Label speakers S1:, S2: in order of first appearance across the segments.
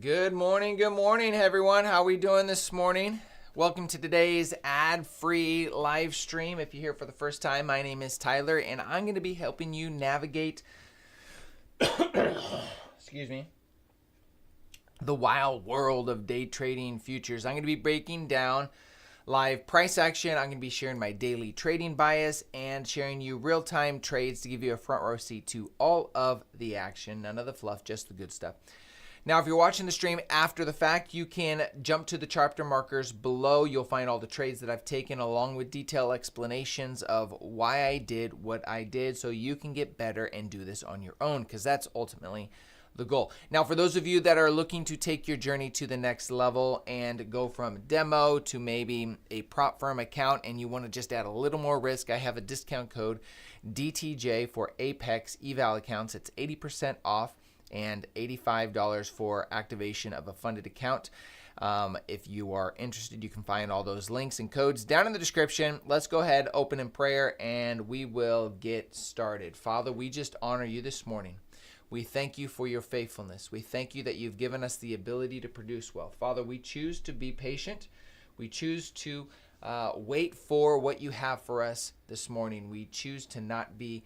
S1: Good morning, everyone. How are we doing this morning? Welcome to today's ad-free live stream. If you're here for the first time, my name is Tyler, and I'm going to be helping you navigate, excuse me, the wild world of day trading futures. I'm going to be breaking down live price action. I'm going to be sharing my daily trading bias and sharing you real-time trades to give you a front row seat to all of the action. None of the fluff, just the good stuff. Now, if you're watching the stream after the fact, you can jump to the chapter markers below. You'll find all the trades that I've taken along with detailed explanations of why I did what I did so you can get better and do this on your own, because that's ultimately the goal. Now, for those of you that are looking to take your journey to the next level and go from demo to maybe a prop firm account and you want to just add a little more risk, I have a discount code DTJ for Apex eval accounts. It's 80% off and $85 for activation of a funded account. If you are interested, you can find all those links and codes down in the description. Let's go ahead, open in prayer, and we will get started. Father, we just honor you this morning. We thank you for your faithfulness. We thank you that you've given us the ability to produce wealth. Father, we choose to be patient. We choose to wait for what you have for us this morning. We choose to not be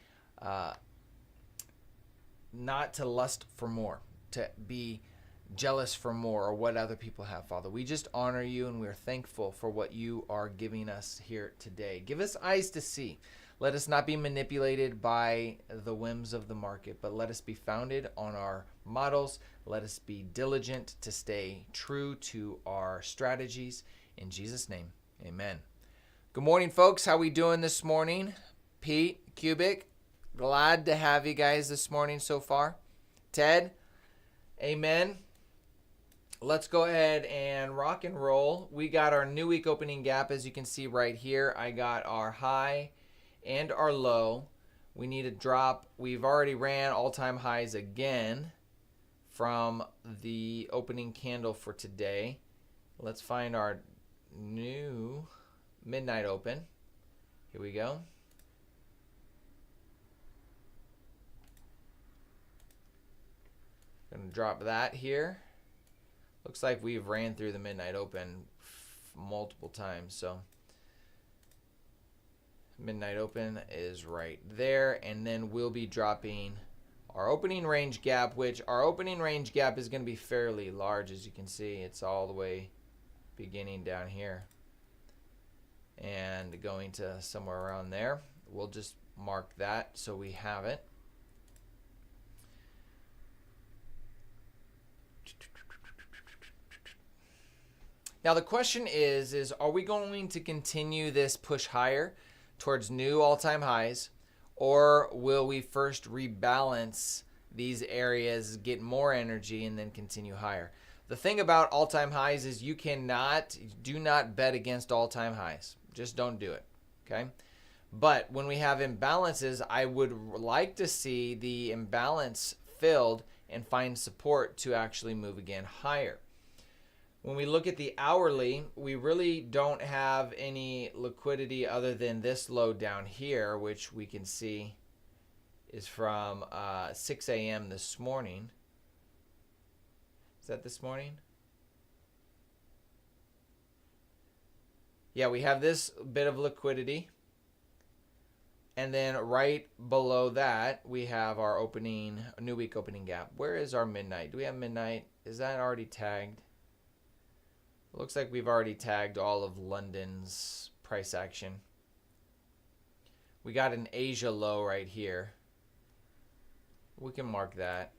S1: not to lust for more, to be jealous for more or what other people have, Father. We just honor you and we're thankful for what you are giving us here today. Give us eyes to see. Let us not be manipulated by the whims of the market, but let us be founded on our models. Let us be diligent to stay true to our strategies. In Jesus' name, amen. Good morning, folks. How we doing this morning? Pete, Cubic, glad to have you guys this morning so far. Ted, amen. Let's go ahead and rock and roll. We got our new week opening gap, as you can see right here. I got our high and our low. We need to drop. We've already ran all-time highs again from the opening candle for today. Let's find our new midnight open. Here we go. Gonna drop that here. Looks like we've ran through the midnight open multiple times, so midnight open is right there, and then we'll be dropping our opening range gap, which our opening range gap is going to be fairly large. As you can see, it's all the way beginning down here and going to somewhere around there. We'll just mark that so we have it. Now the question is are we going to continue this push higher towards new all-time highs, or will we first rebalance these areas, get more energy, and then continue higher? The thing about all-time highs is do not bet against all-time highs. Just don't do it, okay? But when we have imbalances, I would like to see the imbalance filled and find support to actually move again higher. When we look at the hourly, we really don't have any liquidity other than this low down here, which we can see is from 6 a.m. this morning. Is that this morning? Yeah, we have this bit of liquidity. And then right below that, we have our new week opening gap. Where is our midnight? Do we have midnight? Is that already tagged? Looks like we've already tagged all of London's price action. We got an Asia low right here. We can mark that.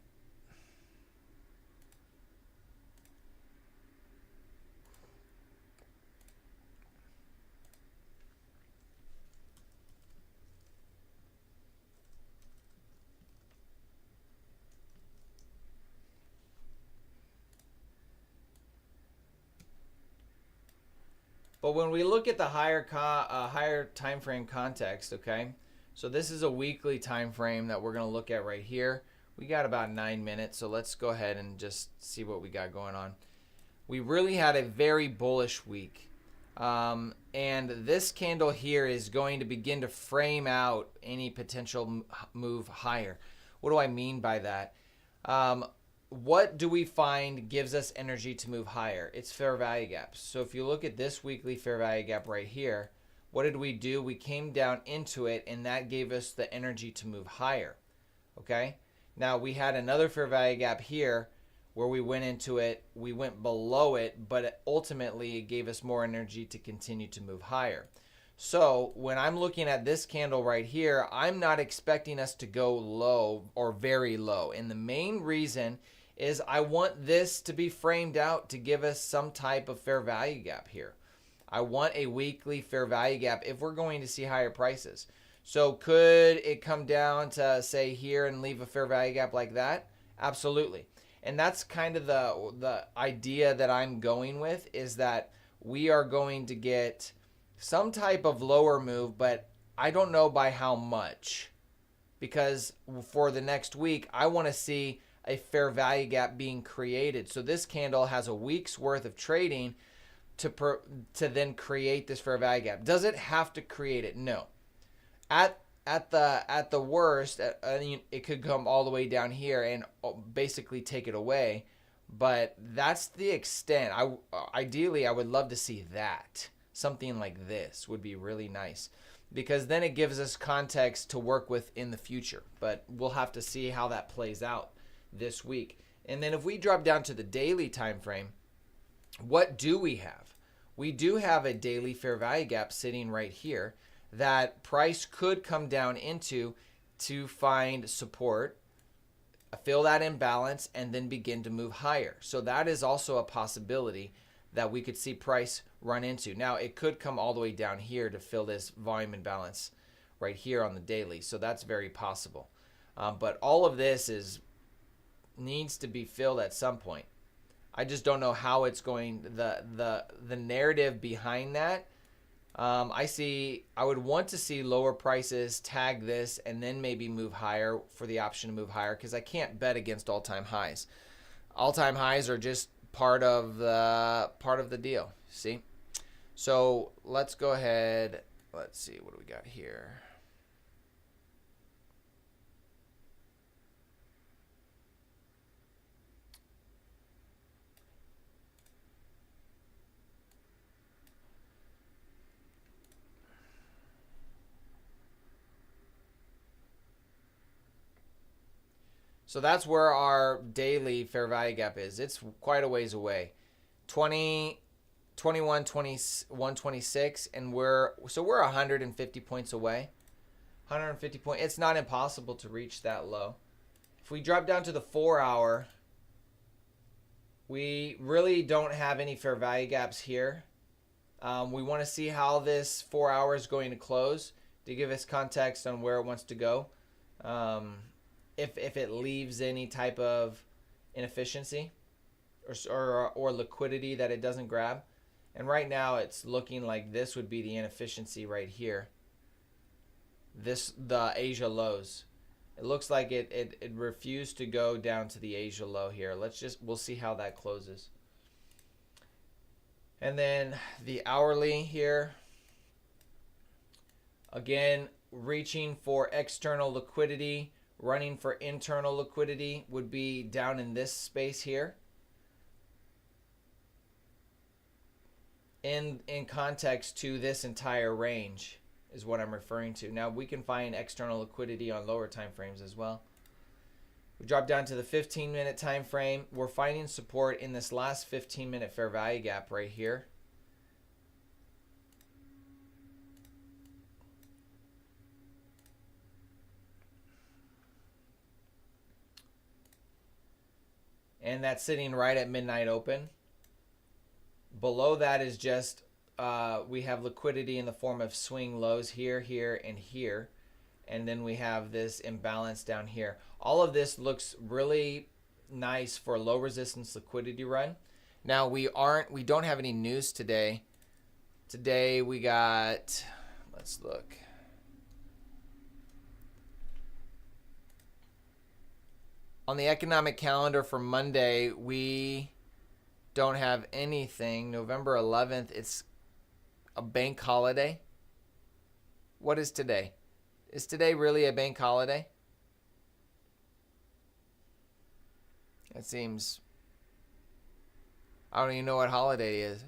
S1: But when we look at the higher time frame context, okay, so this is a weekly time frame that we're going to look at right here. We got about 9 minutes, so let's go ahead and just see what we got going on. We really had a very bullish week. And this candle here is going to begin to frame out any potential move higher. What do I mean by that? what do we find gives us energy to move higher? It's fair value gaps. So if you look at this weekly fair value gap right here, what did we do? We came down into it, and that gave us the energy to move higher. Okay? Now we had another fair value gap here where we went into it, we went below it, but ultimately it gave us more energy to continue to move higher. So when I'm looking at this candle right here, I'm not expecting us to go low or very low. And the main reason is I want this to be framed out to give us some type of fair value gap here. I want a weekly fair value gap if we're going to see higher prices. So could it come down to, say, here and leave a fair value gap like that? Absolutely. And that's kind of the idea that I'm going with, is that we are going to get some type of lower move, but I don't know by how much. Because for the next week, I want to see a fair value gap being created. So this candle has a week's worth of trading to then create this fair value gap. Does it have to create it? No. At the worst, it could come all the way down here and basically take it away. But that's the extent. Ideally, I would love to see that. Something like this would be really nice, because then it gives us context to work with in the future. But we'll have to see how that plays out this week. And then if we drop down to the daily time frame, what do we have? We do have a daily fair value gap sitting right here that price could come down into to find support, fill that imbalance, and then begin to move higher. So that is also a possibility that we could see price run into. Now, it could come all the way down here to fill this volume imbalance right here on the daily. So that's very possible. But all of this needs to be filled at some point. I just don't know how it's going. The narrative behind that, I would want to see lower prices, tag this, and then maybe move higher for the option to move higher, because I can't bet against all-time highs. All-time highs are just part of the deal. See? So let's go ahead. Let's see, what do we got here? So that's where our daily fair value gap is. It's quite a ways away. 20, 21, 21, 26, and we're 150 points away. 150 points. It's not impossible to reach that low. If we drop down to the 4 hour, we really don't have any fair value gaps here. We want to see how this 4 hour is going to close to give us context on where it wants to go. If it leaves any type of inefficiency or liquidity that it doesn't grab. And right now it's looking like this would be the inefficiency right here. The Asia lows. It looks like it refused to go down to the Asia low here. We'll see how that closes. And then the hourly here, again, reaching for external liquidity, running for internal liquidity would be down in this space here. In context to this entire range is what I'm referring to. Now we can find external liquidity on lower time frames as well. We drop down to the 15-minute time frame. We're finding support in this last 15-minute fair value gap right here. And that's sitting right at midnight open. Below that is just, we have liquidity in the form of swing lows here, here, and here. And then we have this imbalance down here. All of this looks really nice for low resistance liquidity run. Now we don't have any news today. Today we got, let's look. On the economic calendar for Monday, we don't have anything. November 11th, it's a bank holiday. What is today? Is today really a bank holiday? It seems, I don't even know what holiday is.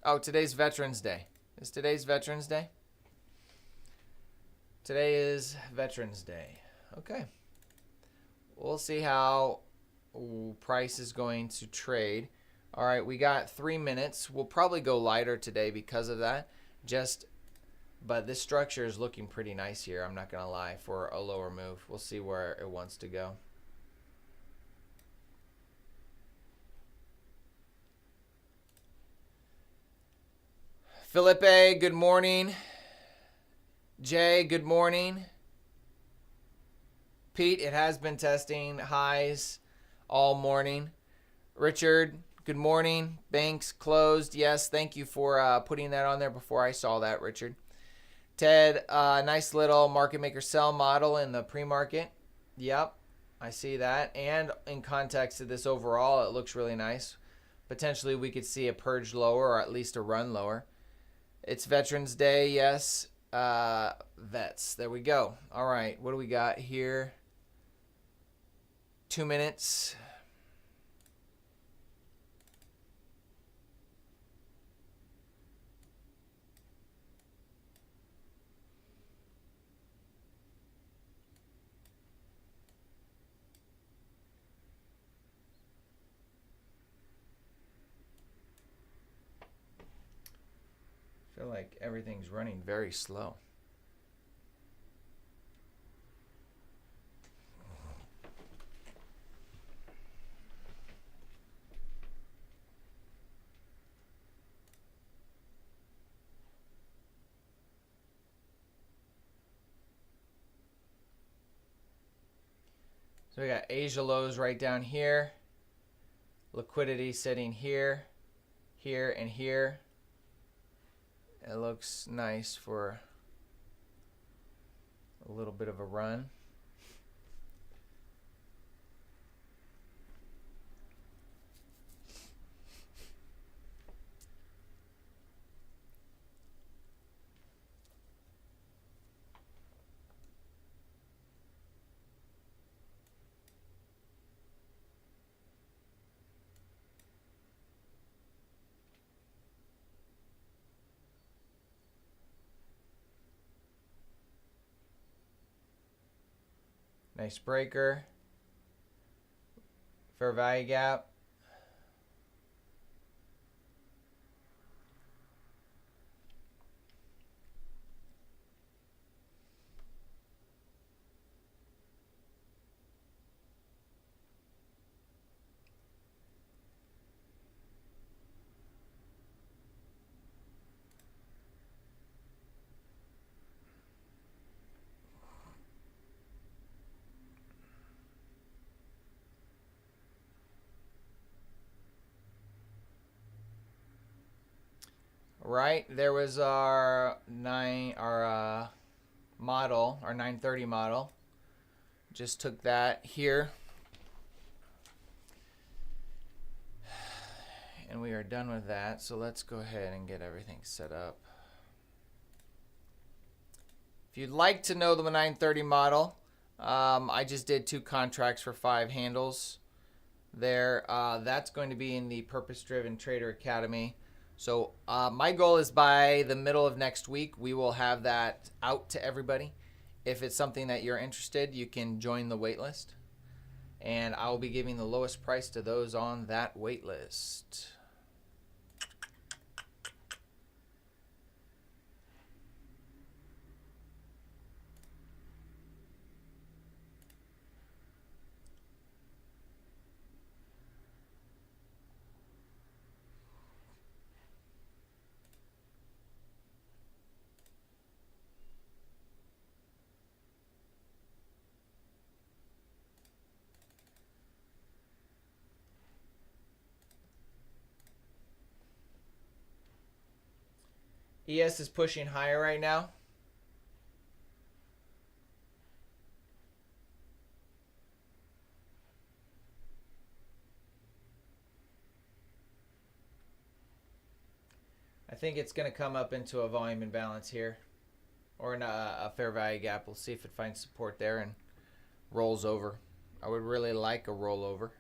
S1: Oh, today's Veterans Day. Is today's Veterans Day? Today is Veterans Day. Okay. We'll see how price is going to trade. All right, we got 3 minutes. We'll probably go lighter today because of that. But this structure is looking pretty nice here, I'm not going to lie, for a lower move. We'll see where it wants to go. Felipe, good morning. Jay, good morning. Pete, it has been testing highs all morning. Richard, good morning. Banks closed. Yes, thank you for putting that on there before I saw that, Richard. Ted, nice little market maker sell model in the pre-market. Yep, I see that. And in context of this overall, it looks really nice. Potentially we could see a purge lower or at least a run lower. It's Veterans Day, yes. Vets, there we go. All right, what do we got here? 2 minutes. I feel like everything's running very slow. So we got Asia lows right down here. Liquidity sitting here, here, and here. It looks nice for a little bit of a run. Nice breaker. Fair value gap. Right, there was our model, our 930 model. Just took that here. And we are done with that. So let's go ahead and get everything set up. If you'd like to know the 930 model, I just did 2 contracts for 5 handles there. That's going to be in the Purpose Driven Trader Academy. So my goal is by the middle of next week, we will have that out to everybody. If it's something that you're interested, you can join the waitlist. And I will be giving the lowest price to those on that waitlist. ES is pushing higher right now. think it's going to come up into a volume imbalance here, or a fair value gap. We'll see if it finds support there and rolls over. I would really like a rollover.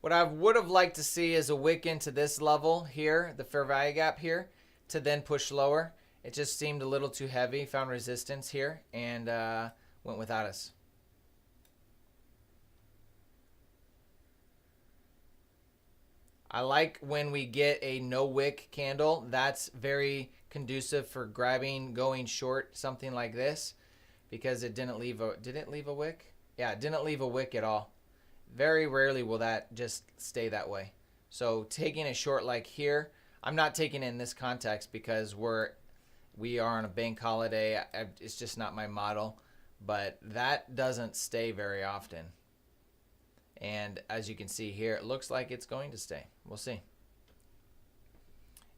S1: What I would have liked to see is a wick into this level here, the fair value gap here, to then push lower. It just seemed a little too heavy, found resistance here, and went without us. I like when we get a no wick candle. That's very conducive for grabbing, going short, something like this, because it didn't leave a, did it leave a wick? Yeah, it didn't leave a wick at all. Very rarely will that just stay that way. So taking a short like here, I'm not taking it in this context because we are on a bank holiday. It's just not my model, but that doesn't stay very often. And as you can see here, it looks like it's going to stay. We'll see.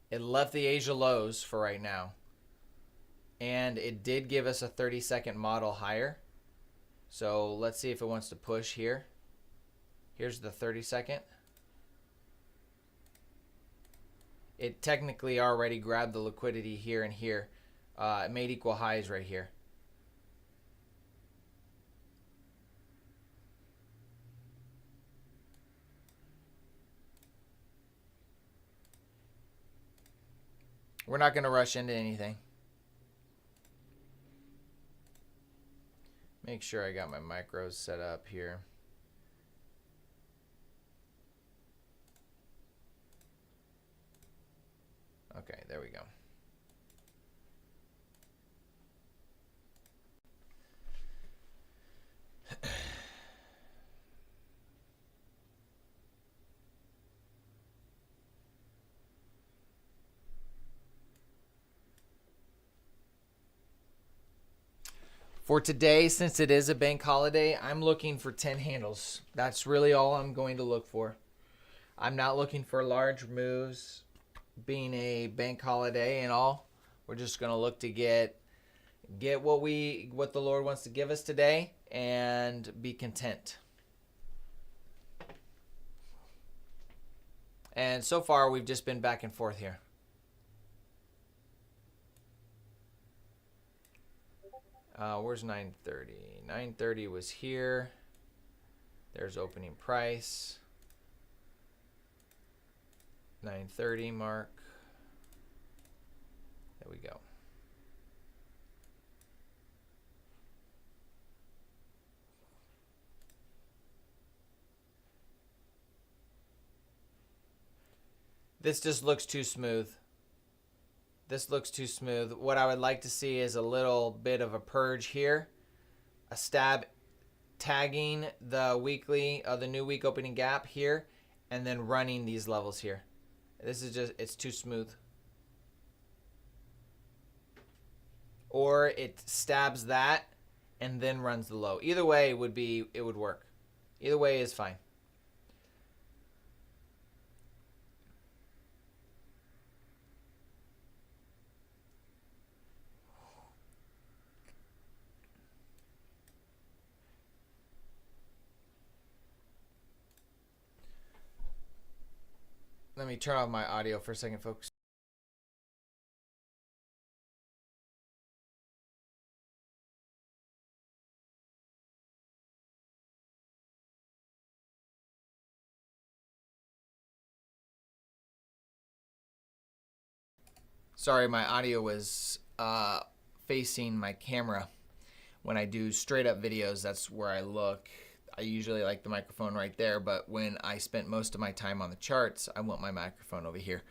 S1: It left the Asia lows for right now, and it did give us a 30-second model higher. So let's see if it wants to push here. Here's the 30-second. It technically already grabbed the liquidity here and here. It made equal highs right here. We're not going to rush into anything. Make sure I got my micros set up here. Okay, there we go. For today, since it is a bank holiday, I'm looking for 10 handles. That's really all I'm going to look for. I'm not looking for large moves, being a bank holiday and all. We're just going to look to get what the Lord wants to give us today and be content. And so far, we've just been back and forth here. Where's 930? 930 was here. There's opening price. 930 mark. There we go. This just looks too smooth. This looks too smooth. What I would like to see is a little bit of a purge here. A stab tagging the weekly, the new week opening gap here, and then running these levels here. This is just, it's too smooth. Or it stabs that and then runs the low. Either way it would work. Either way is fine. Let me turn off my audio for a second, folks. Sorry, my audio was facing my camera. When I do straight up videos, that's where I look. I usually like the microphone right there, but when I spent most of my time on the charts, I want my microphone over here.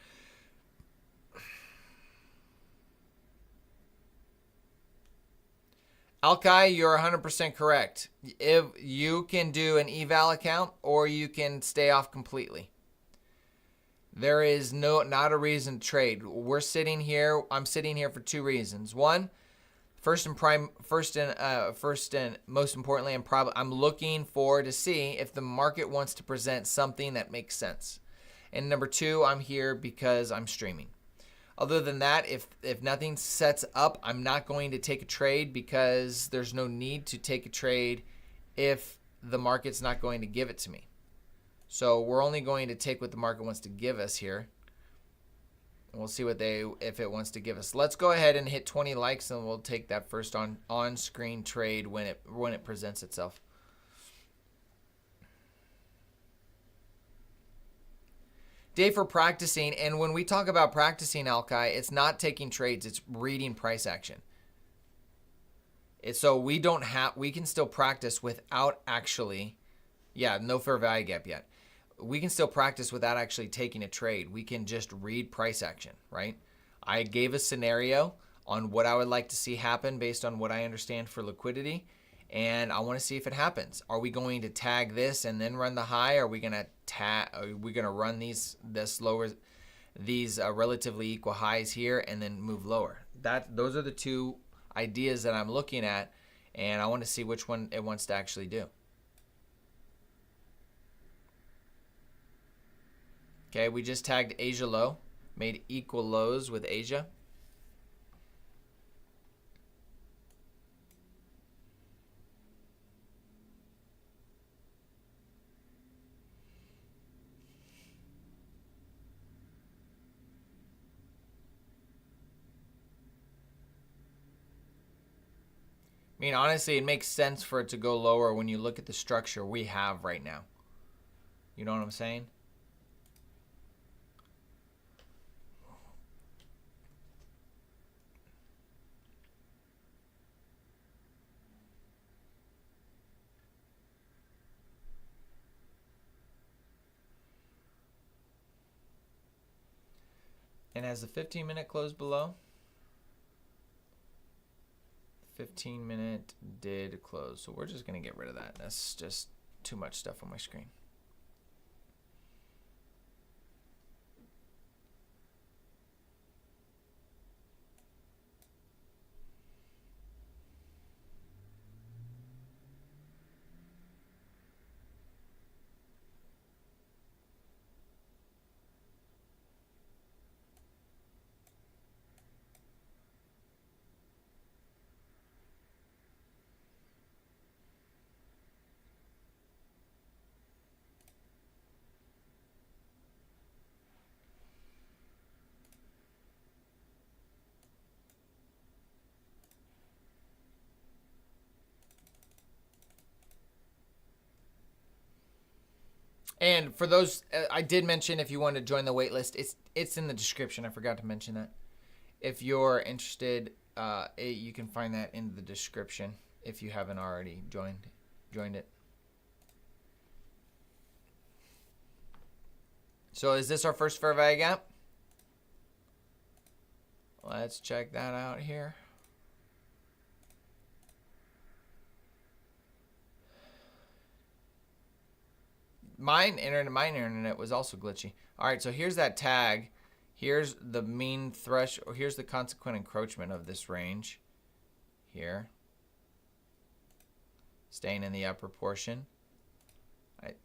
S1: Alkai, you're 100% correct. If you can do an eval account or you can stay off completely. There is not a reason to trade. We're sitting here. I'm sitting here for two reasons. One, first and most importantly, I'm looking forward to see if the market wants to present something that makes sense. And number two, I'm here because I'm streaming. Other than that, if nothing sets up, I'm not going to take a trade because there's no need to take a trade if the market's not going to give it to me. So we're only going to take what the market wants to give us here. And we'll see if it wants to give us. Let's go ahead and hit 20 likes and we'll take that first on-screen trade when it presents itself. Day for practicing, and when we talk about practicing, Alkai, it's not taking trades, it's reading price action. So we can still practice without actually, no fair value gap yet. We can still practice without actually taking a trade. We can just read price action, right? I gave a scenario on what I would like to see happen based on what I understand for liquidity, and I want to see if it happens. Are we going to tag this and then run the high? Are we going to run these relatively equal highs here and then move lower? Those are the two ideas that I'm looking at, and I want to see which one it wants to actually do. Okay, we just tagged Asia low, made equal lows with Asia. I mean, honestly, it makes sense for it to go lower when you look at the structure we have right now. You know what I'm saying? And has the 15-minute closed below? 15-minute did close. So we're just going to get rid of that. That's just too much stuff on my screen. And for those, I did mention if you want to join the waitlist, it's in the description. I forgot to mention that. If you're interested, you can find that in the description if you haven't already joined it. So is this our first fair value gap? Let's check that out here. My internet was also glitchy. All right, so here's that tag. Here's the mean threshold. Here's the consequent encroachment of this range. Here. Staying in the upper portion.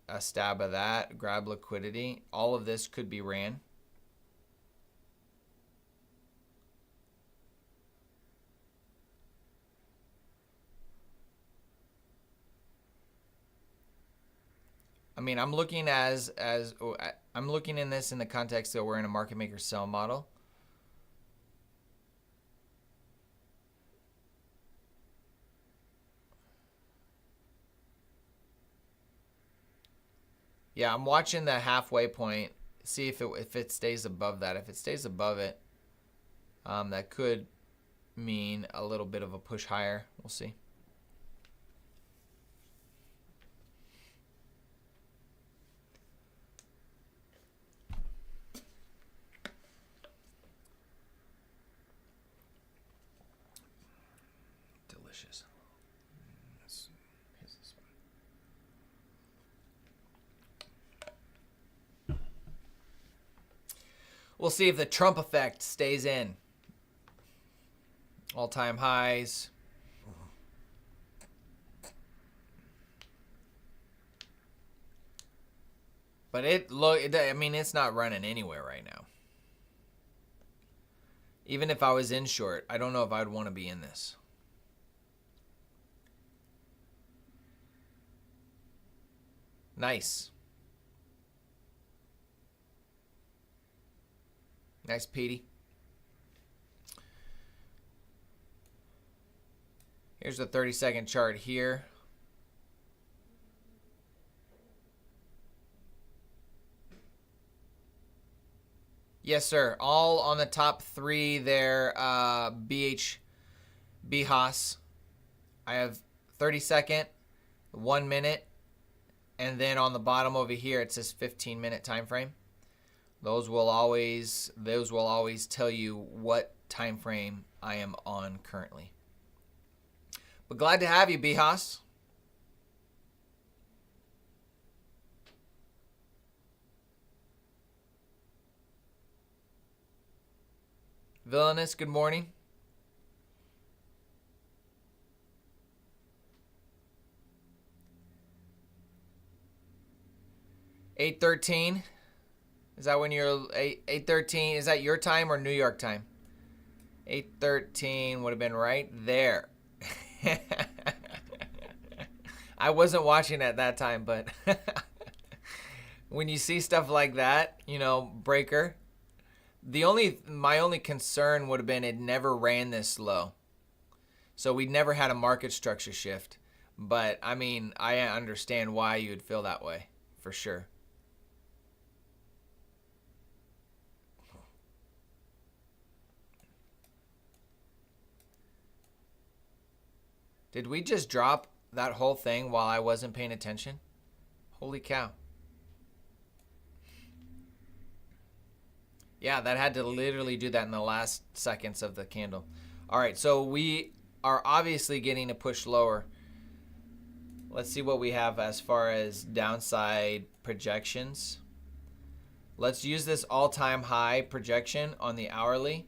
S1: A stab of that. Grab liquidity. All of this could be ran. I mean, I'm looking I'm looking in this in the context that we're in a market maker sell model. Yeah, I'm watching the halfway point. See if it stays above that. If it stays above it, that could mean a little bit of a push higher. We'll see. Delicious. Here's this one. We'll see if the Trump effect stays in. All-time highs. But I mean, it's not running anywhere right now. Even if I was in short, I don't know if I'd want to be in this. Nice. Nice, Petey. Here's the 30-second chart here. Yes, sir. All on the top three there, BHAS. I have 30-second, 1 minute, and then on the bottom over here it says 15-minute time frame. Those will always tell you what time frame I am on currently. But glad to have you, BHAS. Villainous, good morning. $8:13. Is that when you're 8:13? Is that your time or New York time? 8:13 would have been right there. I wasn't watching at that time, but when you see stuff like that, you know, breaker. My only concern would have been it never ran this low. So we never had a market structure shift. But I mean, I understand why you would feel that way, for sure. Did we just drop that whole thing while I wasn't paying attention? Holy cow. Yeah, that had to literally do that in the last seconds of the candle. All right, so we are obviously getting a push lower. Let's see what we have as far as downside projections. Let's use this all-time high projection on the hourly,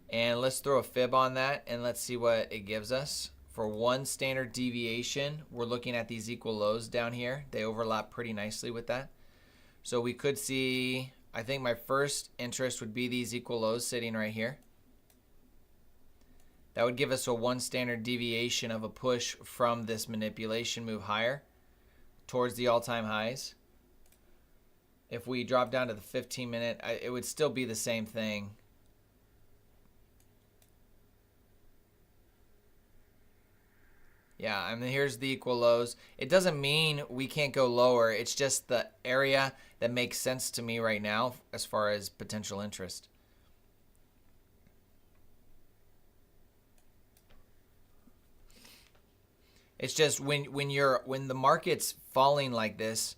S1: and let's throw a fib on that, and let's see what it gives us. For one standard deviation, we're looking at these equal lows down here. They overlap pretty nicely with that. So we could see, I think my first interest would be these equal lows sitting right here. That would give us a one standard deviation of a push from this manipulation move higher towards the all-time highs. If we drop down to the 15-minute, it would still be the same thing. Yeah, I mean, here's the equal lows. It doesn't mean we can't go lower. It's just the area that makes sense to me right now as far as potential interest. It's just when the market's falling like this,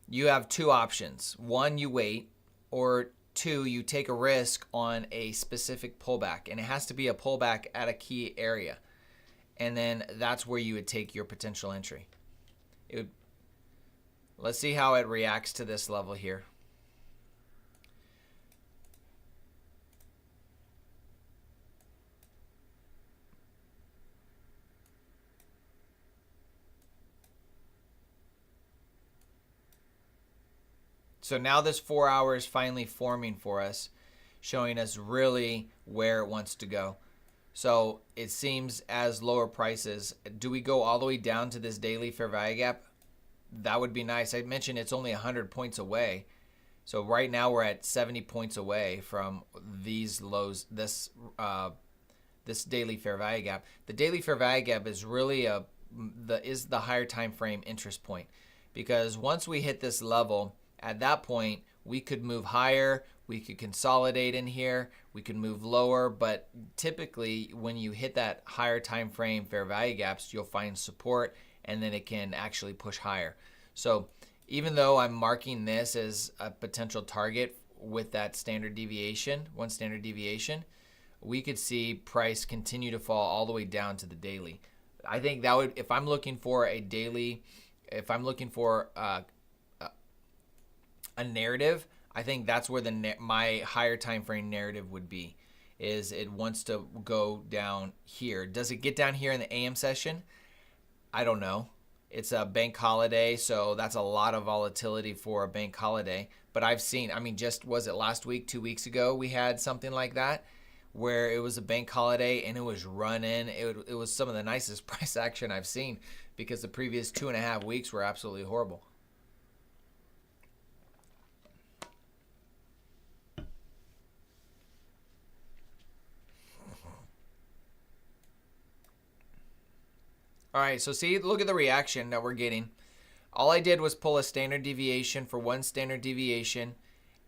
S1: you have two options. One, you wait, or two, you take a risk on a specific pullback, and it has to be a pullback at a key area. And then that's where you would take your potential entry. Let's see how it reacts to this level here. So now this 4 hour is finally forming for us, showing us really where it wants to go. So it seems as lower prices, do we go all the way down to this daily fair value gap? That would be nice. I mentioned it's only 100 points away. So right now we're at 70 points away from these lows, this daily fair value gap. The daily fair value gap is really the higher time frame interest point, because once we hit this level, at that point We could move higher, we could consolidate in here, we could move lower, but typically when you hit that higher time frame fair value gaps, you'll find support and then it can actually push higher. So even though I'm marking this as a potential target with that standard deviation, one standard deviation, we could see price continue to fall all the way down to the daily. I think that would, if I'm looking for a daily, if I'm looking for a narrative, I think that's where my higher time frame narrative would be, is it wants to go down here. Does it get down here in the AM session? I don't know. It's a bank holiday, so that's a lot of volatility for a bank holiday. But I've seen, I mean, just was it last week, 2 weeks ago, we had something like that where it was a bank holiday and it was running. It was some of the nicest price action I've seen because the previous 2.5 weeks were absolutely horrible. All right, so see, look at the reaction that we're getting. All I did was pull a standard deviation for one standard deviation,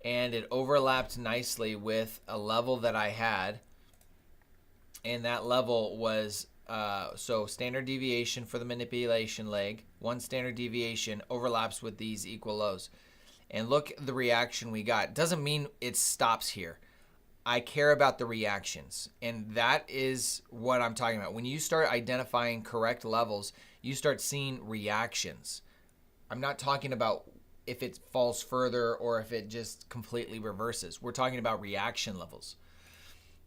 S1: and it overlapped nicely with a level that I had. And that level was, so standard deviation for the manipulation leg, one standard deviation overlaps with these equal lows. And look at the reaction we got. Doesn't mean it stops here. I care about the reactions, and that is what I'm talking about. When you start identifying correct levels, you start seeing reactions. I'm not talking about if it falls further or if it just completely reverses. We're talking about reaction levels,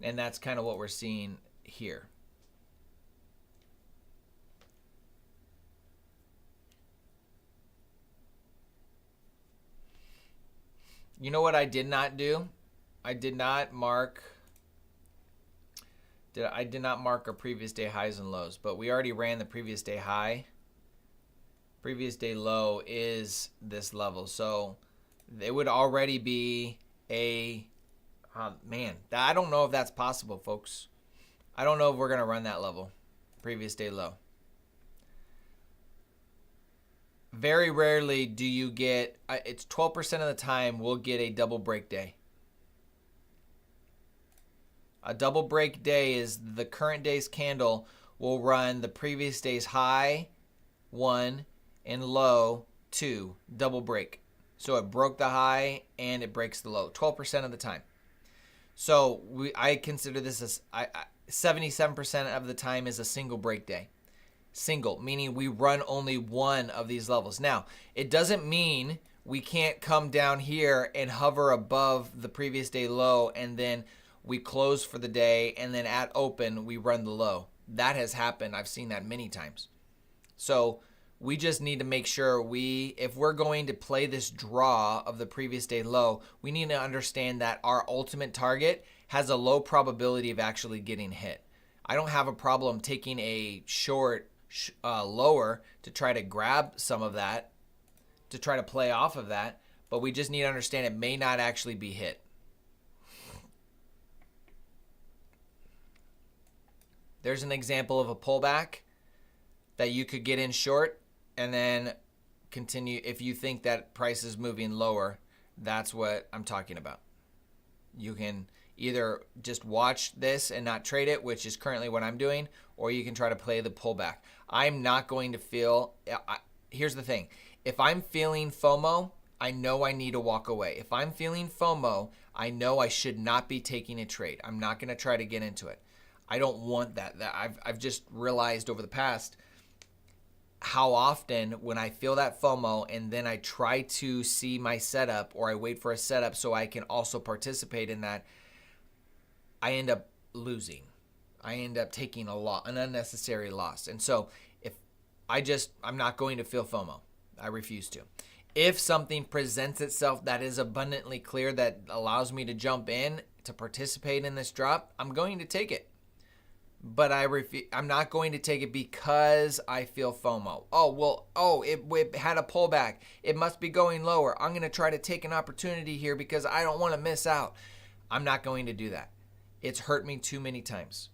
S1: and that's kind of what we're seeing here. You know what I did not do? I did not mark our previous day highs and lows, but we already ran the previous day high. Previous day low is this level, so it would already be a man. I don't know if that's possible, folks. I don't know if we're gonna run that level, previous day low. Very rarely do you get. It's 12% of the time we'll get a double break day. A double break day is the current day's candle will run the previous day's high, 1, and low, 2, double break. So it broke the high and it breaks the low 12% of the time. So I consider this as 77% of the time is a single break day. Single, meaning we run only one of these levels. Now, it doesn't mean we can't come down here and hover above the previous day low and then we close for the day, and then at open, we run the low. That has happened. I've seen that many times. So we just need to make sure if we're going to play this draw of the previous day low, we need to understand that our ultimate target has a low probability of actually getting hit. I don't have a problem taking a short lower to try to grab some of that, to try to play off of that, but we just need to understand it may not actually be hit. There's an example of a pullback that you could get in short and then continue. If you think that price is moving lower, that's what I'm talking about. You can either just watch this and not trade it, which is currently what I'm doing, or you can try to play the pullback. I'm not going to feel, here's the thing. If I'm feeling FOMO, I know I need to walk away. If I'm feeling FOMO, I know I should not be taking a trade. I'm not going to try to get into it. I don't want that. I've just realized over the past how often when I feel that FOMO and then I try to see my setup or I wait for a setup so I can also participate in that, I end up losing. I end up taking an unnecessary loss. And so I'm not going to feel FOMO. I refuse to. If something presents itself that is abundantly clear that allows me to jump in to participate in this drop, I'm going to take it. But I'm not going to take it because I feel FOMO. It had a pullback. It must be going lower. I'm going to try to take an opportunity here because I don't want to miss out. I'm not going to do that. It's hurt me too many times.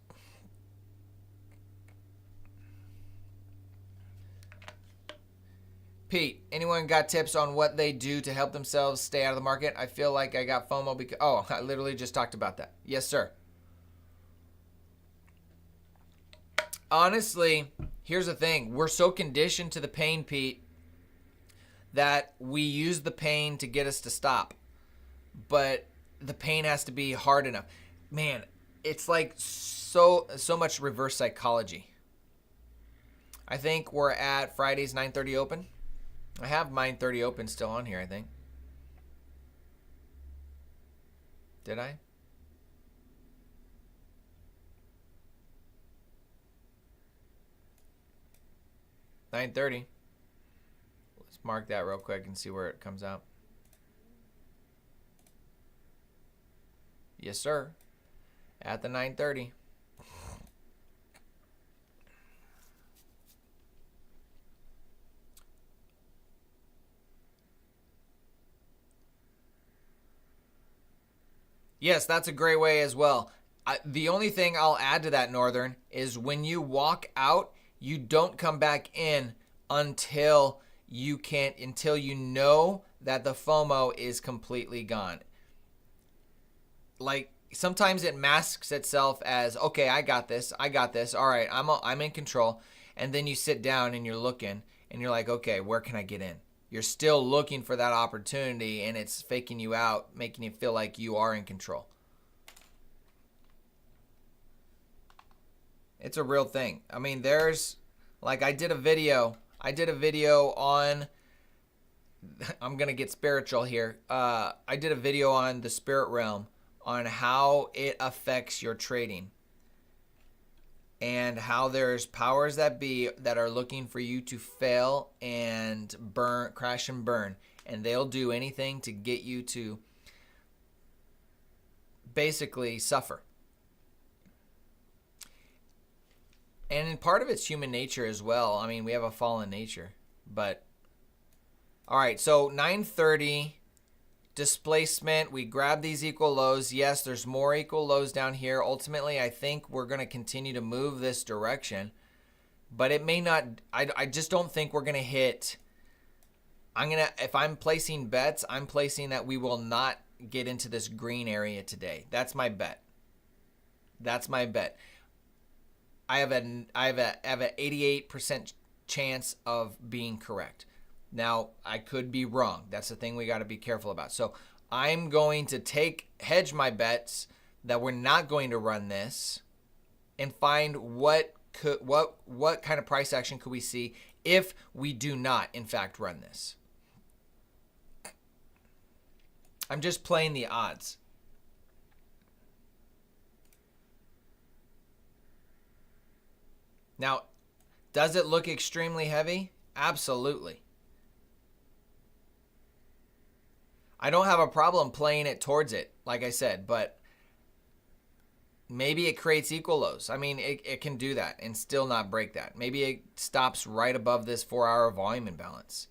S1: Pete, anyone got tips on what they do to help themselves stay out of the market? I feel like I got FOMO because, oh, I literally just talked about that. Yes, sir. Honestly, here's the thing. We're so conditioned to the pain, Pete, that we use the pain to get us to stop. But the pain has to be hard enough. Man, it's like so much reverse psychology. I think we're at Friday's 9:30 open. I have 9:30 open still on here, I think. Did I? $9:30. Let's mark that real quick and see where it comes out. Yes, sir. At the 9:30. Yes, that's a great way as well. The only thing I'll add to that, Northern, is when you walk out, you don't come back in until you know that the FOMO is completely gone. Like sometimes it masks itself as, okay, I got this. All right, I'm in control. And then you sit down and you're looking and you're like, okay, where can I get in? You're still looking for that opportunity and it's faking you out, making you feel like you are in control. It's a real thing. I mean, there's like I did a video on I'm going to get spiritual here. I did a video on the spirit realm on how it affects your trading and how there's powers that be that are looking for you to fail and burn, crash and burn. And they'll do anything to get you to basically suffer. And in part of it's human nature as well. I mean, we have a fallen nature. But, all right, so 9:30 displacement. We grab these equal lows. Yes, there's more equal lows down here. Ultimately, I think we're going to continue to move this direction. But it may not, I just don't think we're going to hit. If I'm placing bets, I'm placing that we will not get into this green area today. That's my bet. I have an 88% chance of being correct. Now, I could be wrong. That's the thing we got to be careful about. So I'm going to hedge my bets that we're not going to run this and find what kind of price action could we see if we do not, in fact, run this. I'm just playing the odds. Now, does it look extremely heavy? Absolutely. I don't have a problem playing it towards it, like I said, but maybe it creates equal lows. I mean, it can do that and still not break that. Maybe it stops right above this 4-hour volume imbalance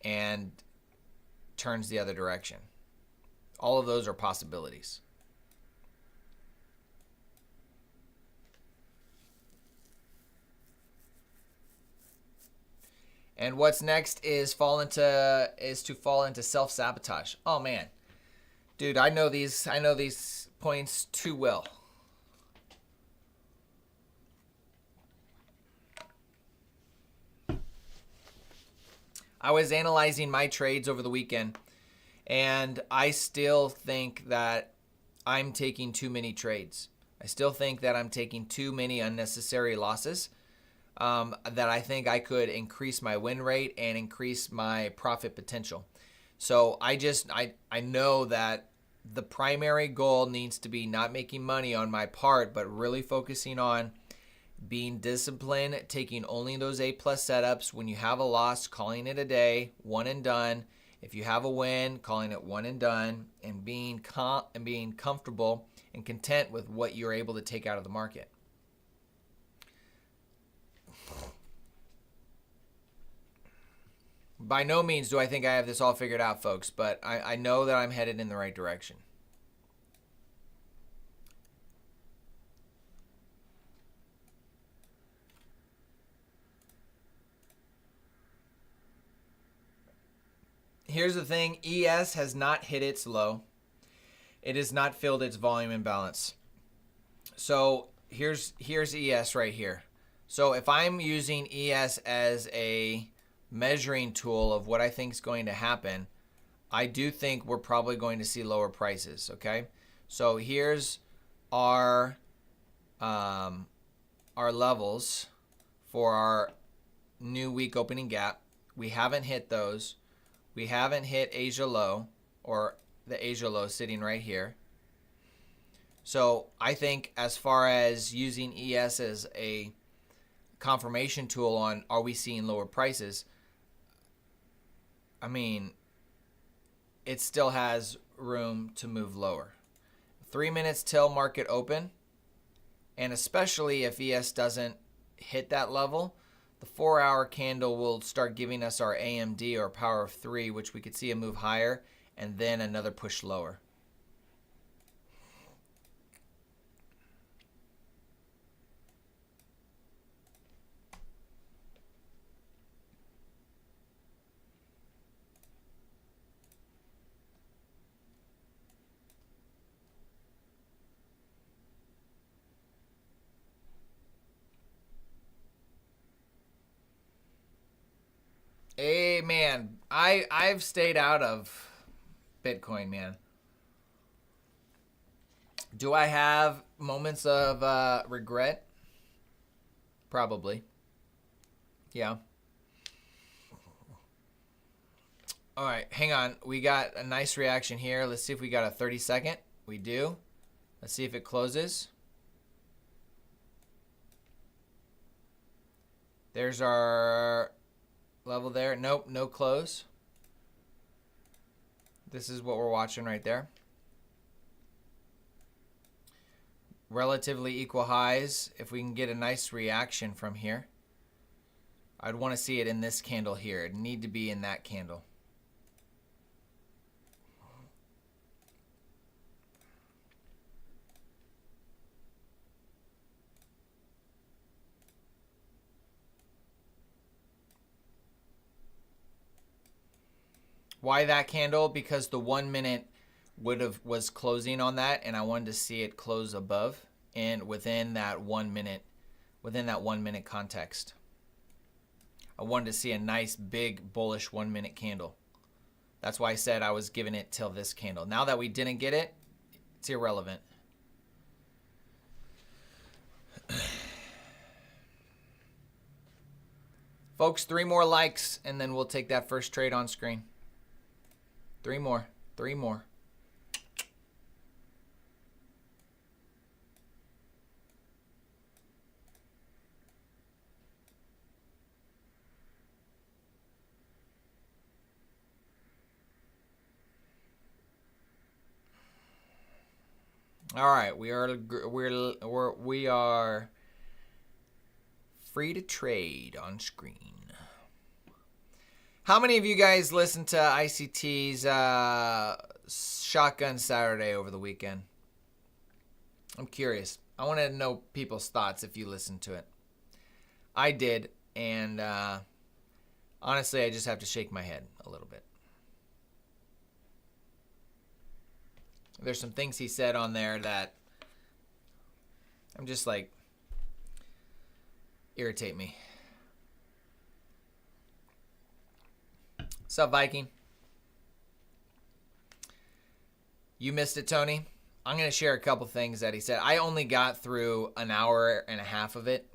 S1: and turns the other direction. All of those are possibilities. And what's next is to fall into self-sabotage. Oh man. Dude, I know these points too well. I was analyzing my trades over the weekend, and I still think that I'm taking too many trades. I still think that I'm taking too many unnecessary losses. That I think I could increase my win rate and increase my profit potential. So I know that the primary goal needs to be not making money on my part, but really focusing on being disciplined, taking only those A+ setups. When you have a loss, calling it a day, one and done. If you have a win, calling it one and done, and being comfortable and content with what you're able to take out of the market. By no means do I think I have this all figured out, folks, but I know that I'm headed in the right direction. Here's the thing. ES has not hit its low. It has not filled its volume imbalance. So here's ES right here. So if I'm using ES as a measuring tool of what I think is going to happen, I do think we're probably going to see lower prices, okay? So here's our levels for our new week opening gap. We haven't hit those. We haven't hit Asia low, or the Asia low sitting right here. So I think as far as using ES as a confirmation tool on are we seeing lower prices, I mean, it still has room to move lower. 3 minutes till market open, and especially if ES doesn't hit that level, the 4-hour candle will start giving us our AMD or power of 3, which we could see a move higher and then another push lower. Hey, man, I've stayed out of Bitcoin, man. Do I have moments of regret? Probably. Yeah. All right, hang on. We got a nice reaction here. Let's see if we got a 30-second. We do. Let's see if it closes. There's our level there. Nope, no close. This is what we're watching right there. Relatively equal highs. If we can get a nice reaction from here, I'd want to see it in this candle here. It'd need to be in that candle. Why that candle? Because the 1 minute was closing on that, and I wanted to see it close above and within that 1 minute, context. I wanted to see a nice big bullish 1 minute candle. That's why I said I was giving it till this candle. Now that we didn't get it, it's irrelevant. Folks, 3 more likes and then we'll take that first trade on screen. 3 more. 3 more. All right, we are free to trade on screen. How many of you guys listened to ICT's Shotgun Saturday over the weekend? I'm curious. I want to know people's thoughts if you listened to it. I did, and honestly, I just have to shake my head a little bit. There's some things he said on there that I'm just like, irritate me. What's up, Viking? You missed it, Tony? I'm going to share a couple things that he said. I only got through an hour and a half of it.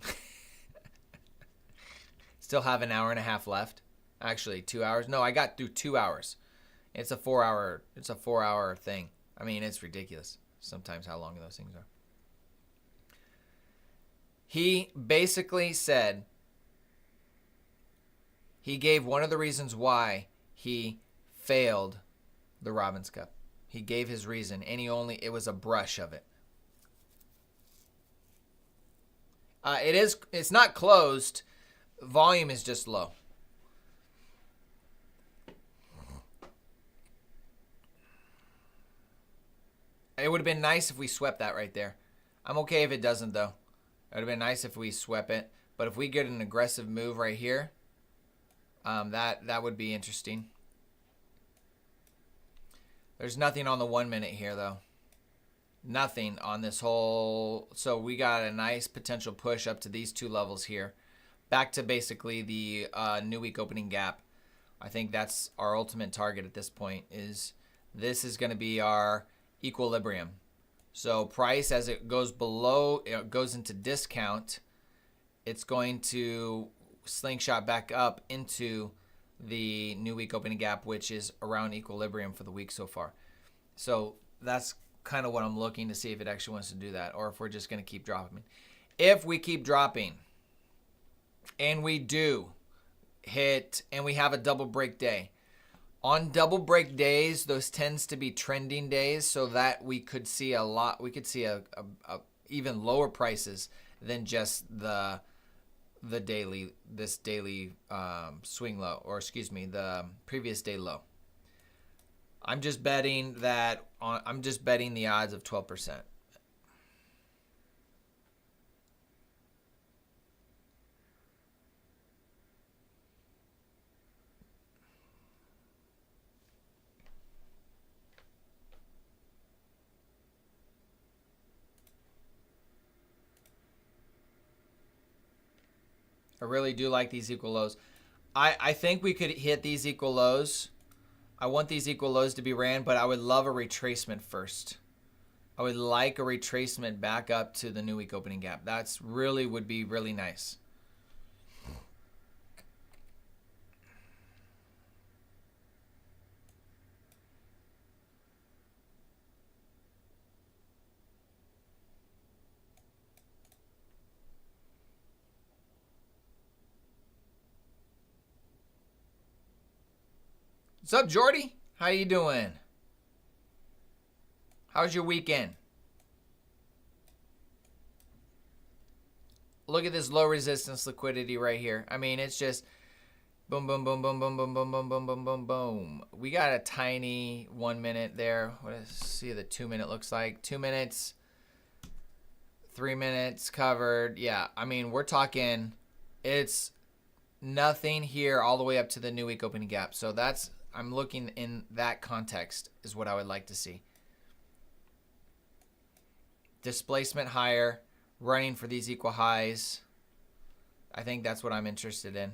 S1: Still have an hour and a half left. Actually, 2 hours. No, I got through 2 hours. It's a 4-hour thing. I mean, it's ridiculous sometimes how long those things are. He basically said, he gave one of the reasons why he failed the Robbins Cup. He gave his reason, and it was a brush of it. It's not closed. Volume is just low. It would have been nice if we swept that right there. I'm okay if it doesn't, though. It would have been nice if we swept it. But if we get an aggressive move right here, that would be interesting. There's nothing on the 1 minute here though. Nothing on this whole. So we got a nice potential push up to these two levels here. Back to basically the new week opening gap. I think that's our ultimate target at this point. This is going to be our equilibrium. So price, as it goes below, it goes into discount, it's going to slingshot back up into the new week opening gap, which is around equilibrium for the week so far. So that's kind of what I'm looking to see, if it actually wants to do that, or if we're just going to keep dropping. If we keep dropping and we do hit and we have a double break day, on double break days, those tends to be trending days, so that we could see a lot. We could see a even lower prices than just the daily swing low, or excuse me, the previous day low. I'm just betting that I'm just betting the odds of 12%. I really do like these equal lows. I think we could hit these equal lows. I want these equal lows to be ran, but I would love a retracement first. I would like a retracement back up to the new week opening gap. That's really would be really nice. What's up, Jordy? How you doing? How's your weekend? Look at this low resistance liquidity right here. I mean, it's just boom, boom, boom, boom, boom, boom, boom, boom, boom, boom, boom, boom. We got a tiny 1 minute there. Let's see what the 2 minute looks like. 2 minutes, 3 minutes covered. Yeah, I mean, we're talking, it's nothing here all the way up to the new week opening gap. So that's, I'm looking in that context is what I would like to see. Displacement higher, running for these equal highs. I think that's what I'm interested in.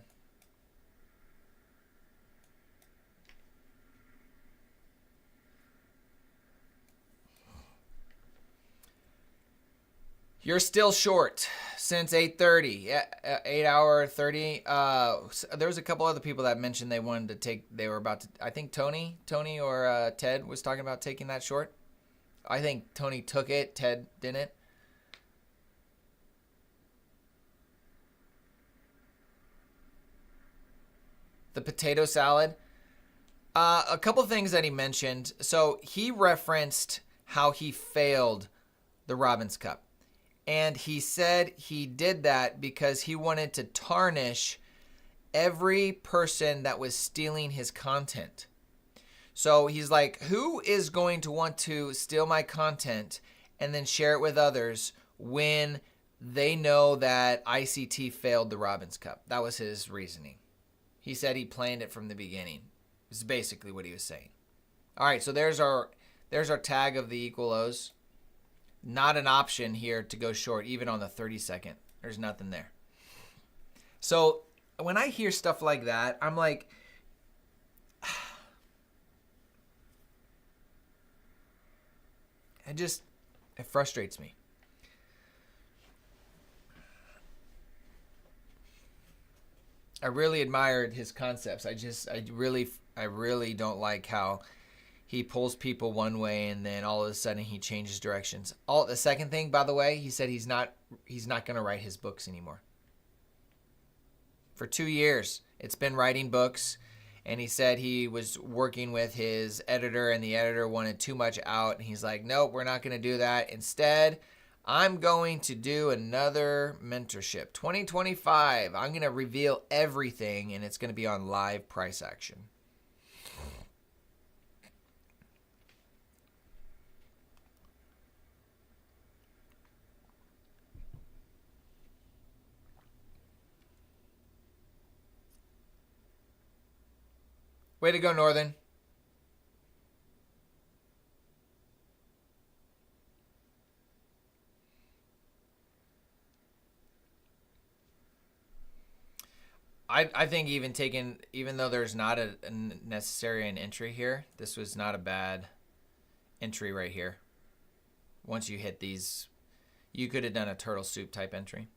S1: You're still short since 8:30. Yeah, 8 hour 30. There was a couple other people that mentioned they wanted to take. They were about to. I think Tony or Ted was talking about taking that short. I think Tony took it. Ted didn't. The potato salad. A couple things that he mentioned. So he referenced how he failed the Robbins Cup. And he said he did that because he wanted to tarnish every person that was stealing his content. So he's like, who is going to want to steal my content and then share it with others when they know that ICT failed the Robbins Cup? That was his reasoning. He said he planned it from the beginning. This is basically what he was saying. All right, so there's our tag of the equal lows. Not an option here to go short, even on the 30-second. There's nothing there. So when I hear stuff like that, I'm like, it frustrates me. I really admired his concepts. I really don't like how he pulls people one way and then all of a sudden he changes directions. The second thing, by the way, he said he's not going to write his books anymore. For 2 years, it's been writing books, and he said he was working with his editor and the editor wanted too much out, and he's like, nope, we're not going to do that. Instead, I'm going to do another mentorship. 2025, I'm going to reveal everything, and it's going to be on live price action. Way to go, Northern. I think even though there's not a necessary an entry here, this was not a bad entry right here. Once you hit these, you could have done a turtle soup type entry.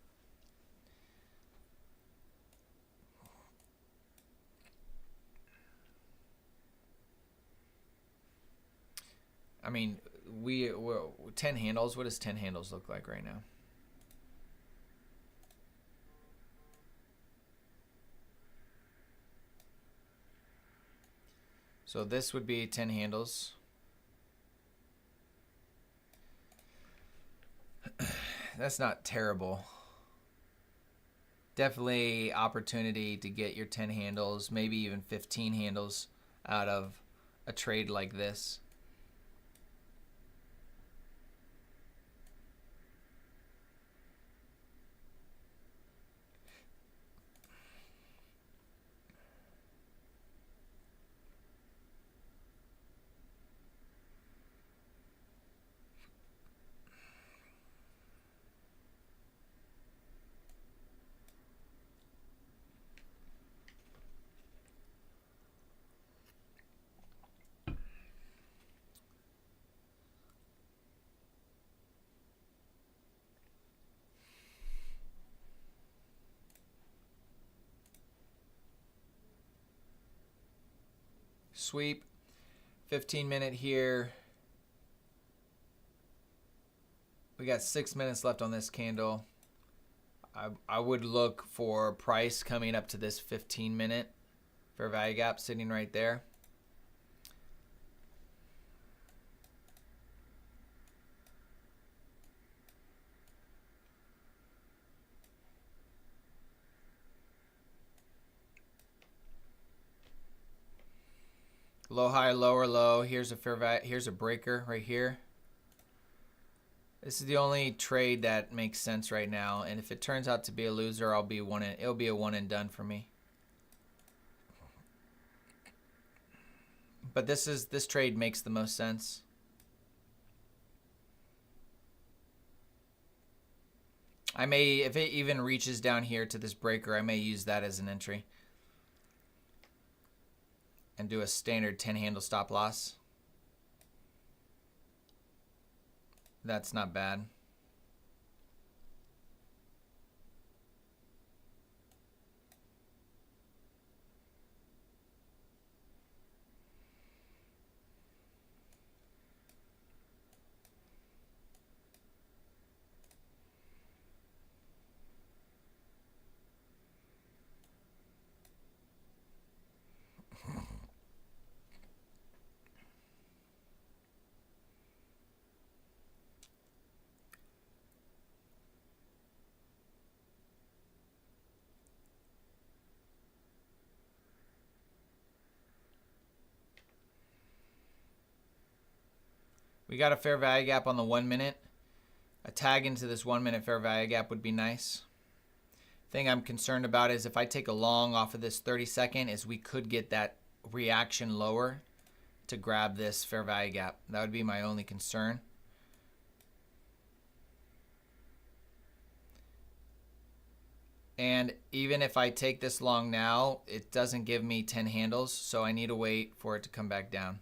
S1: I mean, we're 10 handles. What does 10 handles look like right now? So this would be 10 handles. That's not terrible. Definitely opportunity to get your 10 handles, maybe even 15 handles out of a trade like this. Sweep, 15-minute here. We got 6 minutes left on this candle. I would look for price coming up to this 15-minute fair value gap sitting right there. Low, high, lower, low. Here's a fair value. Here's a breaker right here. This is the only trade that makes sense right now, and if it turns out to be a loser, it'll be a one and done for me. But this trade makes the most sense. I may, if it even reaches down here to this breaker, I may use that as an entry and do a standard 10 handle stop loss. That's not bad. We got a fair value gap on the 1 minute. A tag into this 1 minute fair value gap would be nice. Thing I'm concerned about is if I take a long off of this 30-second is we could get that reaction lower to grab this fair value gap. That would be my only concern. And even if I take this long now, it doesn't give me 10 handles, so I need to wait for it to come back down.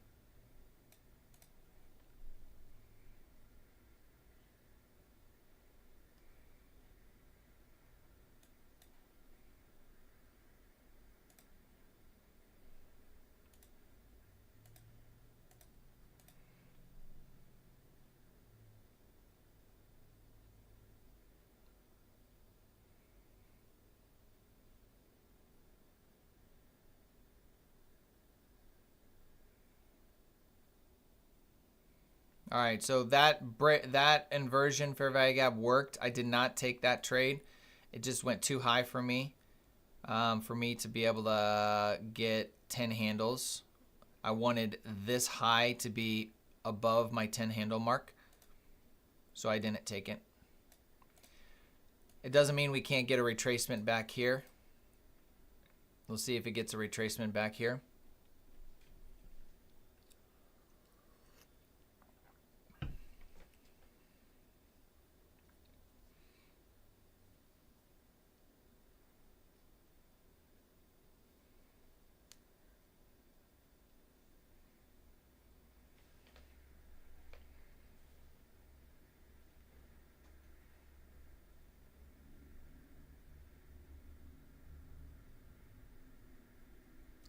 S1: All right, so that inversion fair value gap worked. I did not take that trade. It just went too high for me to be able to get 10 handles. I wanted this high to be above my 10 handle mark, so I didn't take it. It doesn't mean we can't get a retracement back here. We'll see if it gets a retracement back here.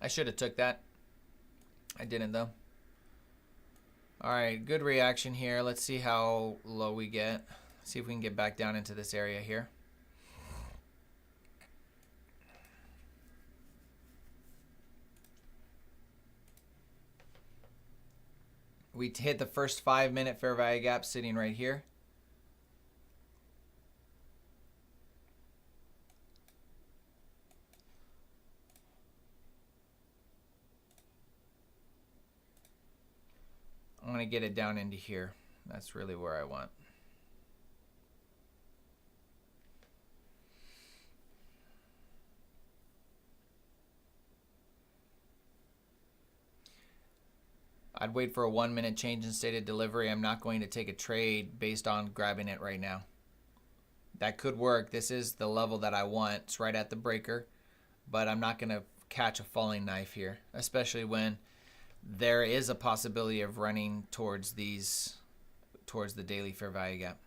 S1: I should have took that. I didn't though. All right, good reaction here. Let's see how low we get. See if we can get back down into this area here. We hit the first 5-minute fair value gap sitting right here. I'm going to get it down into here. That's really where I want. I'd wait for a 1-minute change in stated delivery. I'm not going to take a trade based on grabbing it right now. That could work. This is the level that I want. It's right at the breaker, but I'm not going to catch a falling knife here, especially when there is a possibility of running towards the daily fair value gap.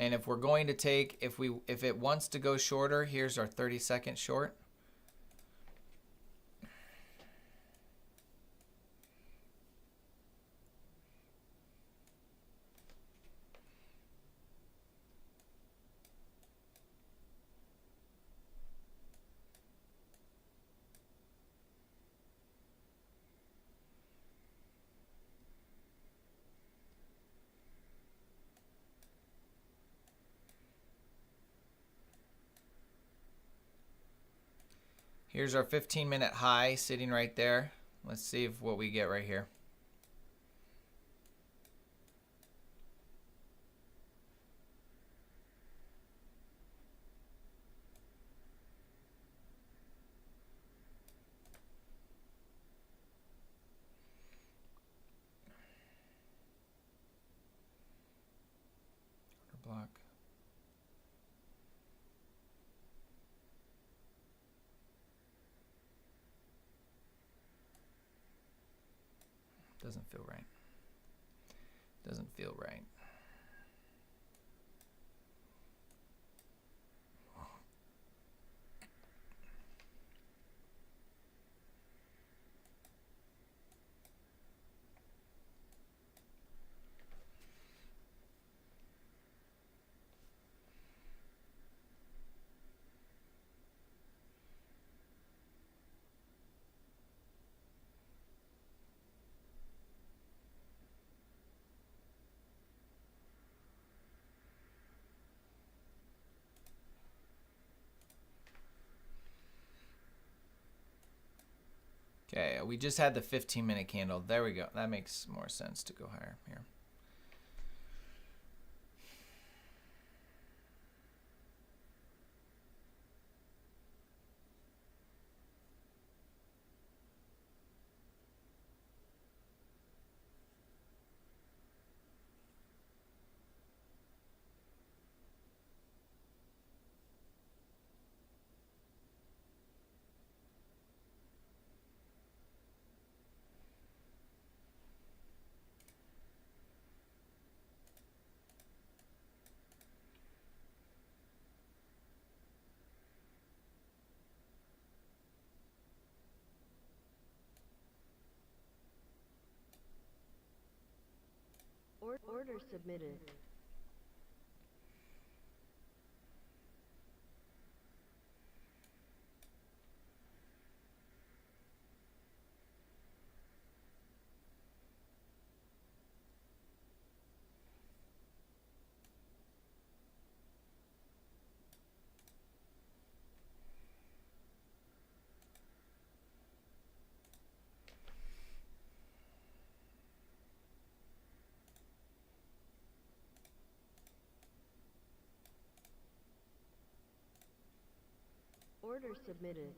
S1: And if we're going to take, if it wants to go shorter, here's our 30-second short. Here's our 15-minute high sitting right there. Let's see what we get right here. Order block. Doesn't feel right. Doesn't feel right. Okay, we just had the 15-minute candle. There we go. That makes more sense to go higher here.
S2: Order submitted. Order submitted.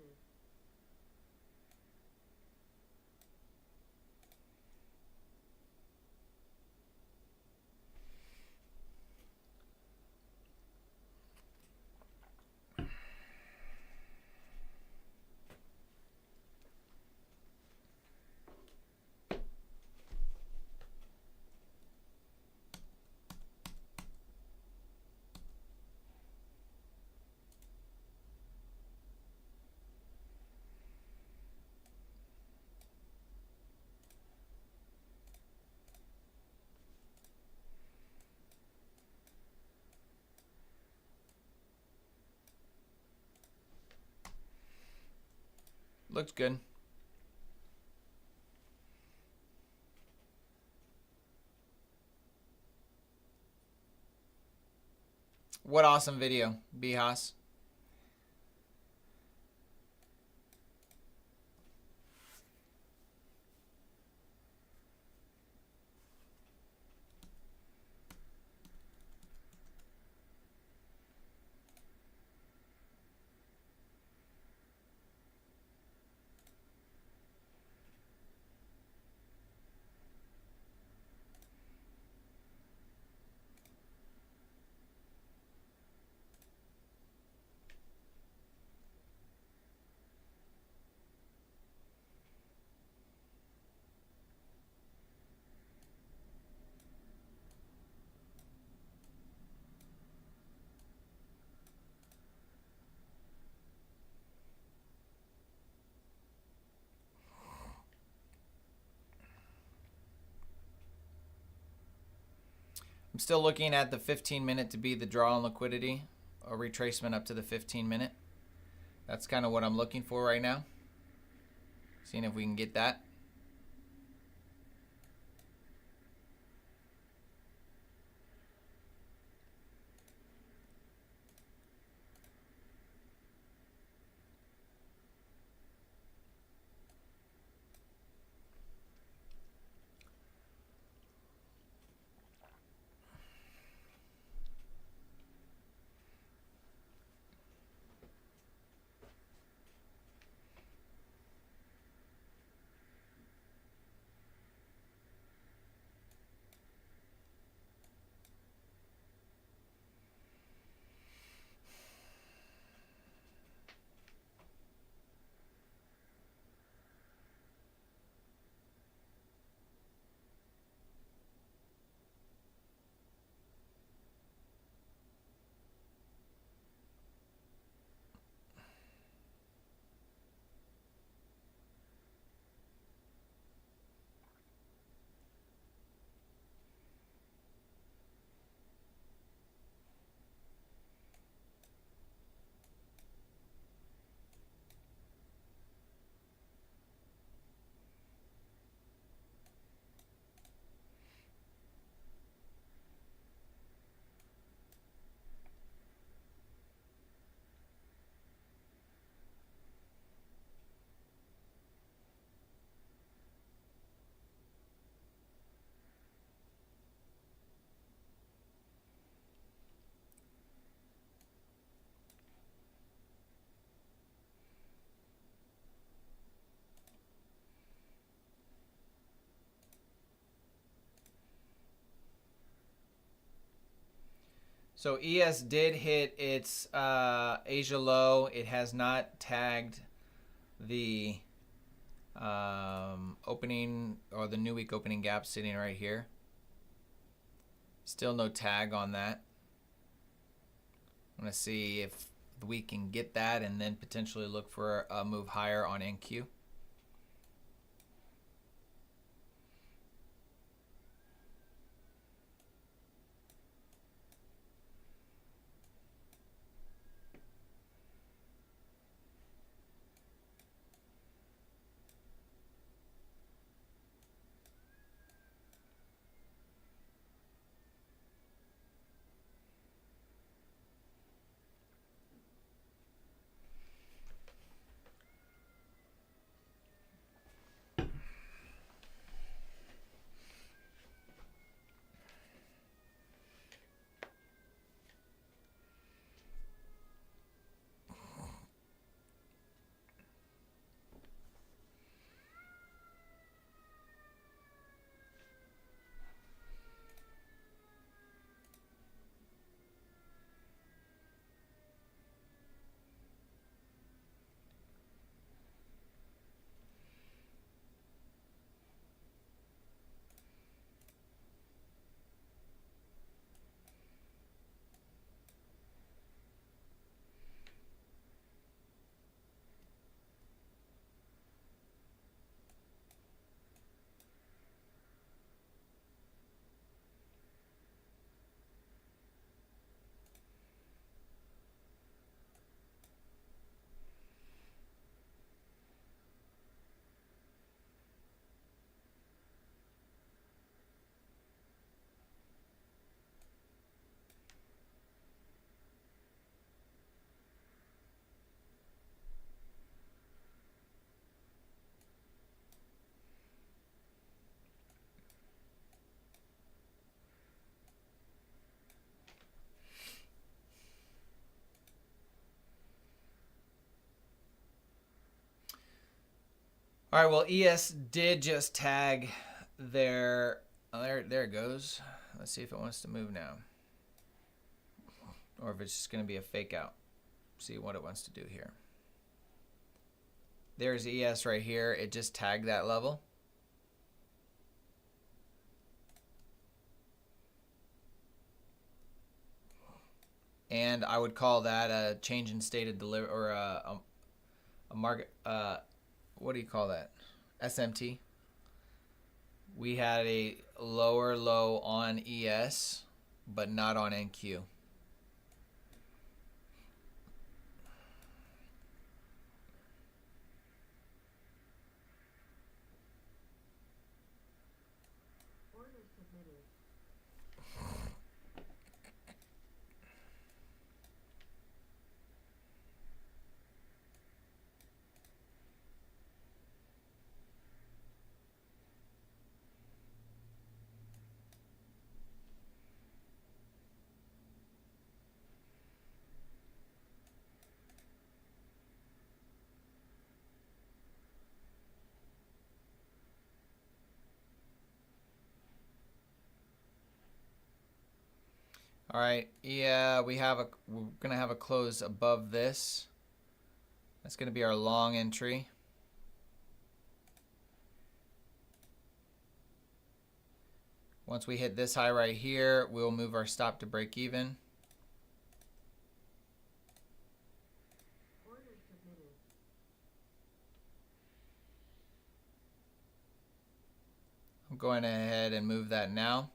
S1: looks good. What awesome video, Bihas. I'm still looking at the 15-minute to be the draw on liquidity, a retracement up to the 15-minute. That's kind of what I'm looking for right now. Seeing if we can get that. So ES did hit its Asia low. It has not tagged the opening or the new week opening gap sitting right here. Still no tag on that. I'm going to see if we can get that and then potentially look for a move higher on NQ. All right, well, ES did just tag their, oh, there it goes. Let's see if it wants to move now. Or if it's just going to be a fake out. See what it wants to do here. There's ES right here. It just tagged that level. And I would call that a change in state of delivery, or a market, what do you call that? SMT. We had a lower low on ES, but not on NQ.
S2: Order submitted.
S1: All right, yeah, we're gonna have a close above this. That's gonna be our long entry. Once we hit this high right here, we'll move our stop to break even.
S2: Order submitted.
S1: I'm going ahead and move that now.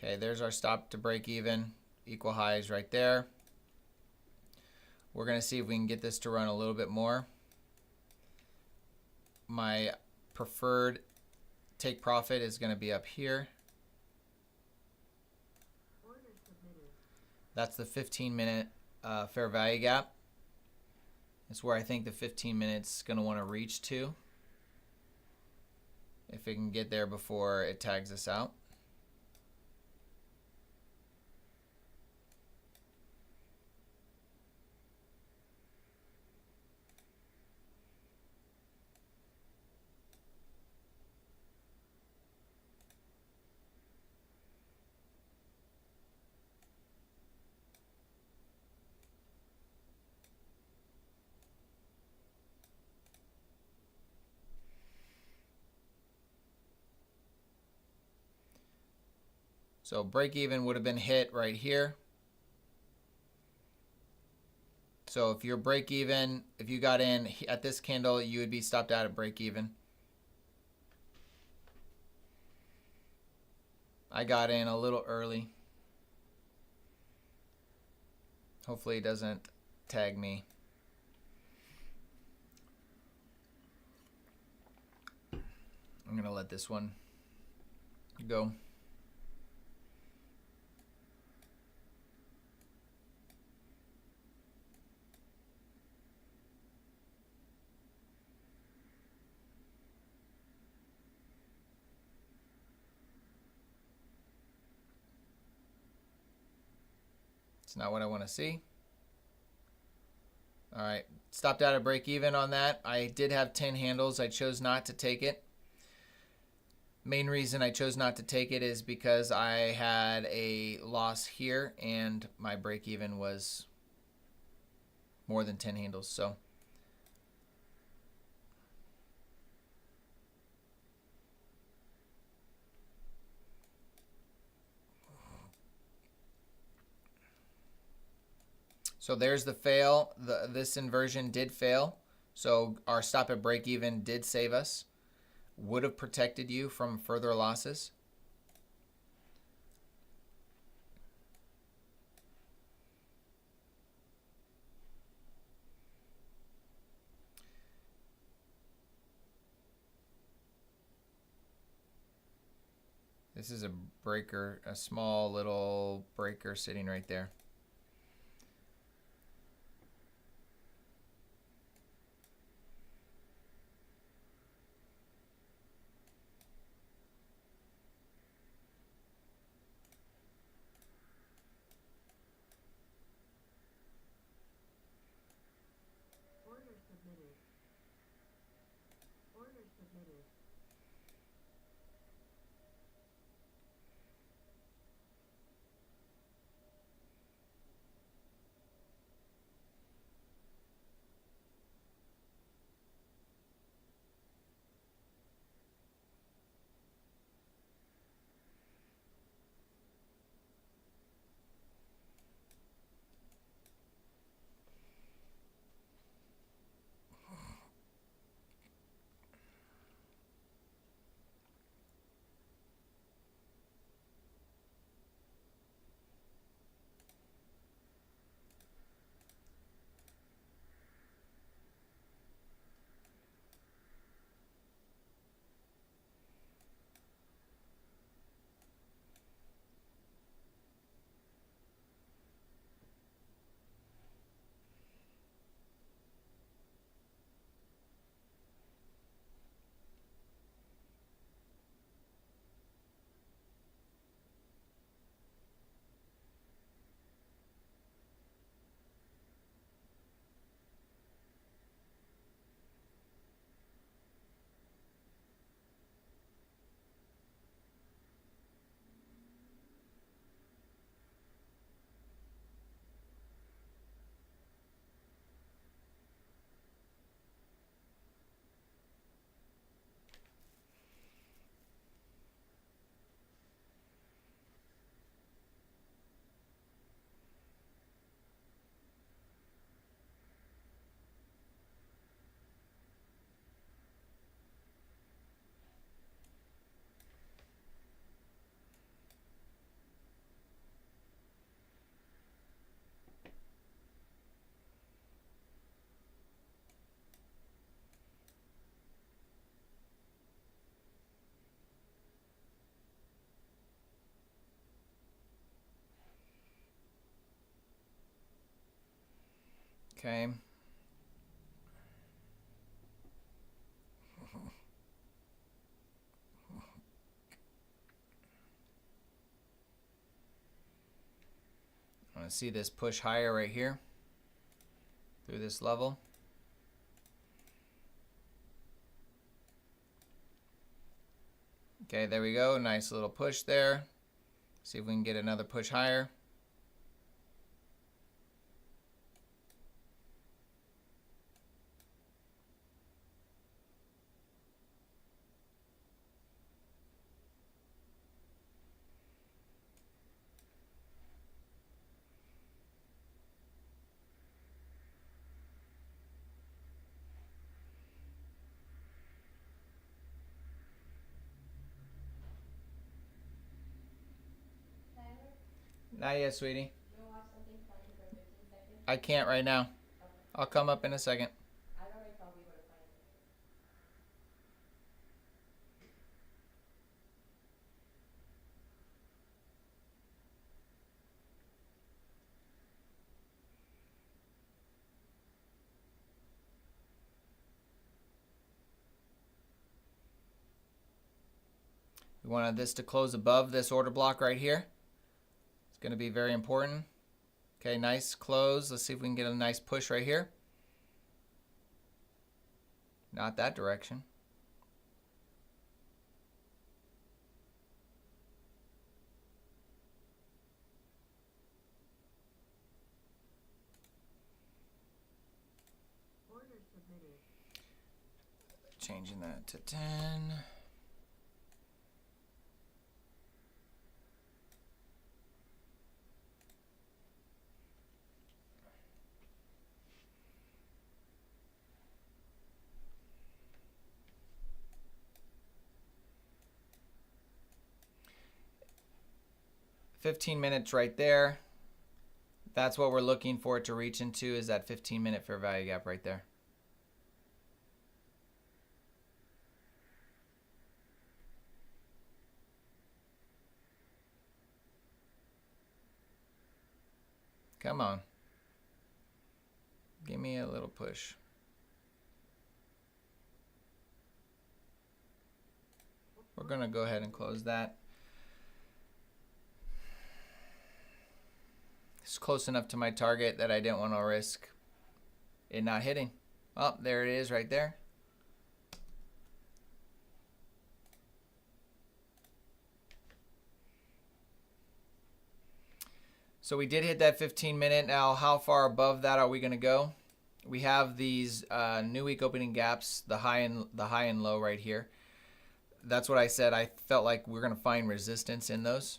S1: Okay, there's our stop to break even. Equal highs right there. We're going to see if we can get this to run a little bit more. My preferred take profit is going to be up here.
S2: Order submitted.
S1: That's the 15-minute fair value gap. It's where I think the 15 minutes is going to want to reach to, if it can get there before it tags us out. So break even would have been hit right here. So if your break even, if you got in at this candle, you would be stopped out at break even. I got in a little early. Hopefully it doesn't tag me. I'm gonna let this one go. It's not what I want to see. All right, stopped out at break even on that. I did have 10 handles. I chose not to take it. Main reason I chose not to take it is because I had a loss here and my break even was more than 10 handles. So there's the fail. This inversion did fail. So our stop at break even did save us. Would have protected you from further losses. This is a breaker, a small little breaker sitting right there.
S2: submitted. Order submitted.
S1: Okay. I want to see this push higher right here through this level. Okay, there we go. Nice little push there. See if we can get another push higher. Not yet, sweetie.
S3: You want to watch something funny for 15 seconds?
S1: I can't right now.
S3: Okay.
S1: I'll come up in a second.
S3: I don't know if I'll be able to find it.
S1: We wanted this to close above this order block right here. It's going to be very important. Okay, nice close. Let's see if we can get a nice push right here. Not that direction.
S2: Order submitted.
S1: Changing that to 10. $15 right there. That's what we're looking for it to reach into, is that 15-minute fair value gap right there. Come on. Give me a little push. We're going to go ahead and close that. It's close enough to my target that I didn't want to risk it not hitting. Oh, there it is right there. So we did hit that 15-minute. Now, how far above that are we going to go? We have these new week opening gaps, the high and low right here. That's what I said. I felt like we're going to find resistance in those.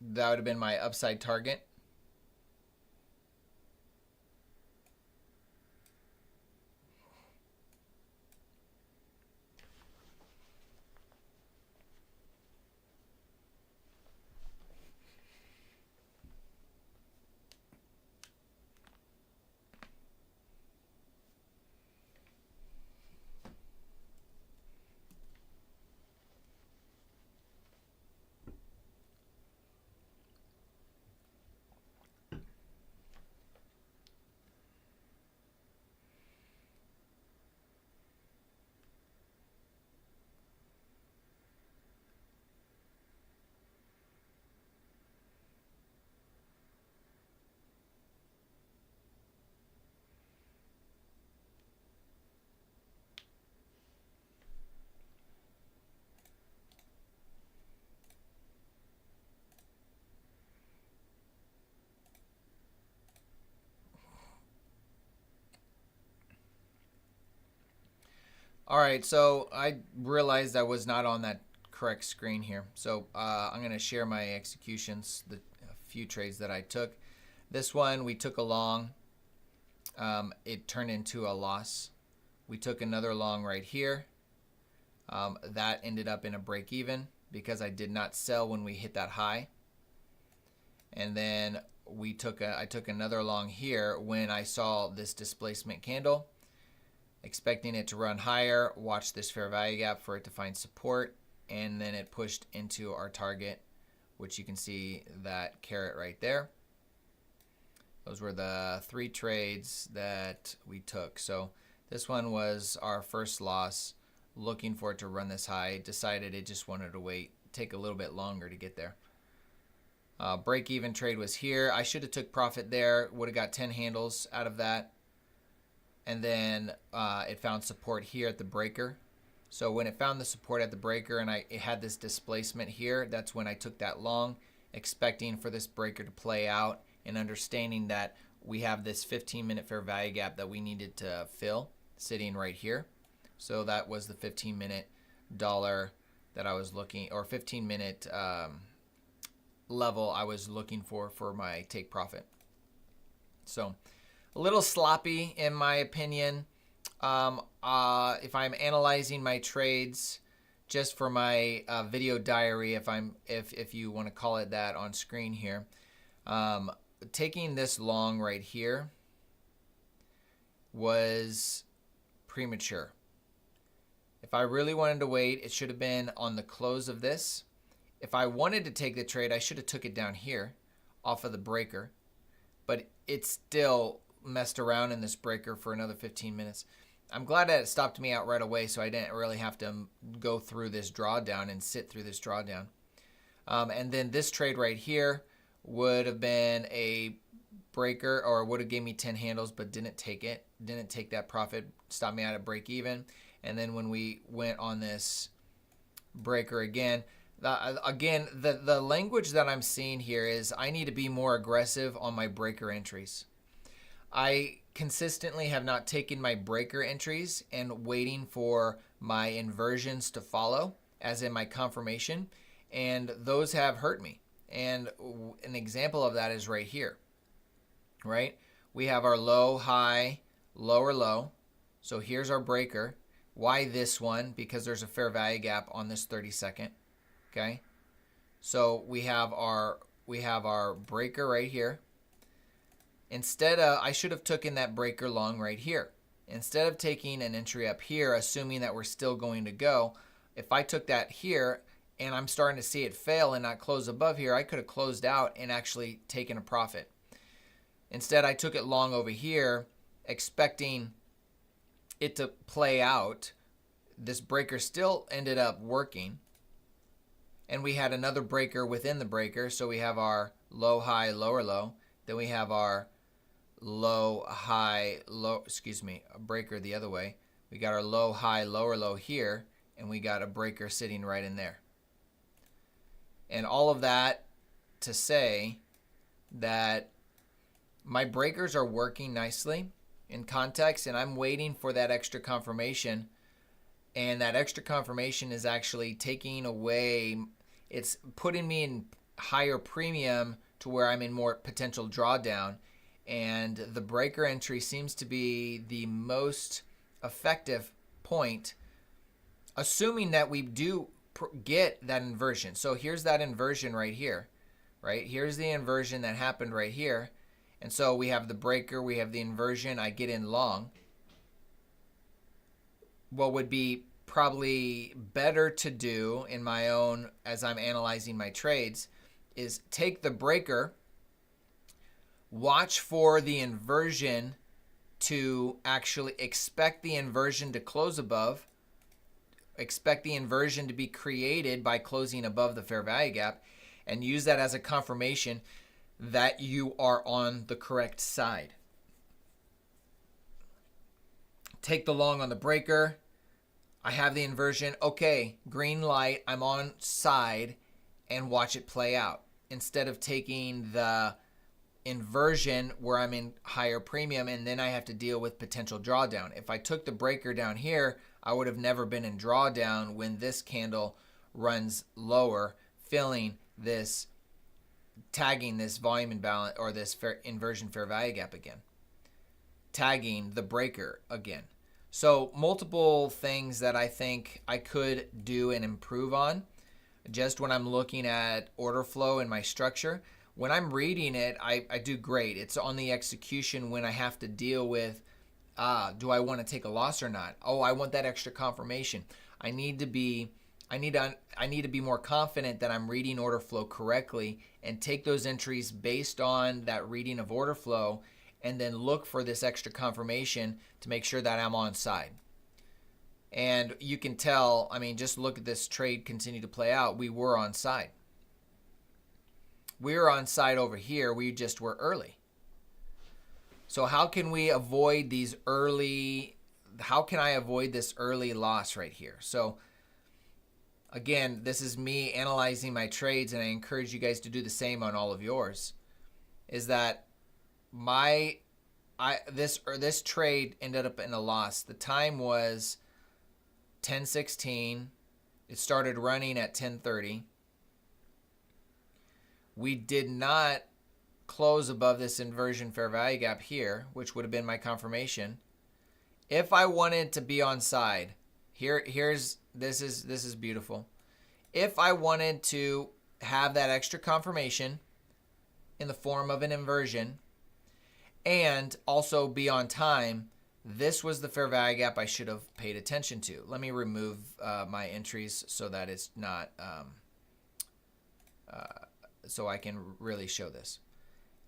S1: That would have been my upside target. All right, so I realized I was not on that correct screen here. So I'm going to share my executions, the few trades that I took. This one we took a long. It turned into a loss. We took another long right here. That ended up in a break even because I did not sell when we hit that high. And then I took another long here when I saw this displacement candle, expecting it to run higher, watch this fair value gap for it to find support, and then it pushed into our target, which you can see that carrot right there. Those were the 3 trades that we took. So this one was our first loss, looking for it to run this high. Decided it just wanted to wait, take a little bit longer to get there. Break even trade was here. I should have took profit there, would have got 10 handles out of that. And then it found support here at the breaker. So when it found the support at the breaker and it had this displacement here, that's when I took that long, expecting for this breaker to play out and understanding that we have this 15-minute fair value gap that we needed to fill sitting right here. So that was the 15-minute dollar that I was looking, or 15-minute level I was looking for my take profit. So a little sloppy in my opinion. If I'm analyzing my trades just for my video diary, if you want to call it that on screen here, taking this long right here was premature. If I really wanted to wait, it should have been on the close of this. If I wanted to take the trade, I should have took it down here off of the breaker, but it still messed around in this breaker for another 15 minutes. I'm glad that it stopped me out right away, so I didn't really have to go through this drawdown and sit through this drawdown. And then this trade right here would have been a breaker, or would have gave me 10 handles, but didn't take it. Didn't take that profit, stopped me out at break even. And then when we went on this breaker again, the language that I'm seeing here is I need to be more aggressive on my breaker entries. I consistently have not taken my breaker entries and waiting for my inversions to follow, as in my confirmation, and those have hurt me. And an example of that is right here, right? We have our low, high, lower low. So here's our breaker. Why this one? Because there's a fair value gap on this 30-second. Okay, so we have our breaker right here. Instead of, I should have taken that breaker long right here. Instead of taking an entry up here, assuming that we're still going to go, if I took that here and I'm starting to see it fail and not close above here, I could have closed out and actually taken a profit. Instead, I took it long over here, expecting it to play out. This breaker still ended up working. And we had another breaker within the breaker. So we have our low, high, lower, low. Then we have our low, high, low, a breaker the other way. We got our low, high, lower, low here, and we got a breaker sitting right in there. And all of that to say that my breakers are working nicely in context, and I'm waiting for that extra confirmation. And that extra confirmation is actually taking away, it's putting me in higher premium to where I'm in more potential drawdown. And the breaker entry seems to be the most effective point, assuming that we do get that inversion. So here's that inversion right here, right? Here's the inversion that happened right here. And so we have the breaker, we have the inversion, I get in long. What would be probably better to do in my own, as I'm analyzing my trades, is take the breaker, watch for the inversion to actually expect the inversion to close above, expect the inversion to be created by closing above the fair value gap, and use that as a confirmation that you are on the correct side. Take the long on the breaker. I have the inversion. Okay, green light, I'm on side, and watch it play out. Instead of taking the inversion where I'm in higher premium and then I have to deal with potential drawdown. If I took the breaker down here, I would have never been in drawdown when this candle runs lower, filling this, tagging this volume imbalance or this inversion fair value gap again, tagging the breaker again. So multiple things that I think I could do and improve on just when I'm looking at order flow in my structure. When I'm reading it, I do great. It's on the execution when I have to deal with, do I want to take a loss or not? Oh, I want that extra confirmation. I need to be more confident that I'm reading order flow correctly and take those entries based on that reading of order flow, and then look for this extra confirmation to make sure that I'm on side. And you can tell, I mean, just look at this trade continue to play out. We were on side. We were on side over here. We just were early. So how can we avoid these early, how can I avoid this early loss right here? So again, this is me analyzing my trades, and I encourage you guys to do the same on all of yours, is that this trade ended up in a loss. The time was 10:16. It started running at 10:30. We did not close above this inversion fair value gap here, which would have been my confirmation. If I wanted to be on side, this is beautiful. If I wanted to have that extra confirmation in the form of an inversion and also be on time, this was the fair value gap I should have paid attention to. Let me remove my entries so that it's not, so I can really show this.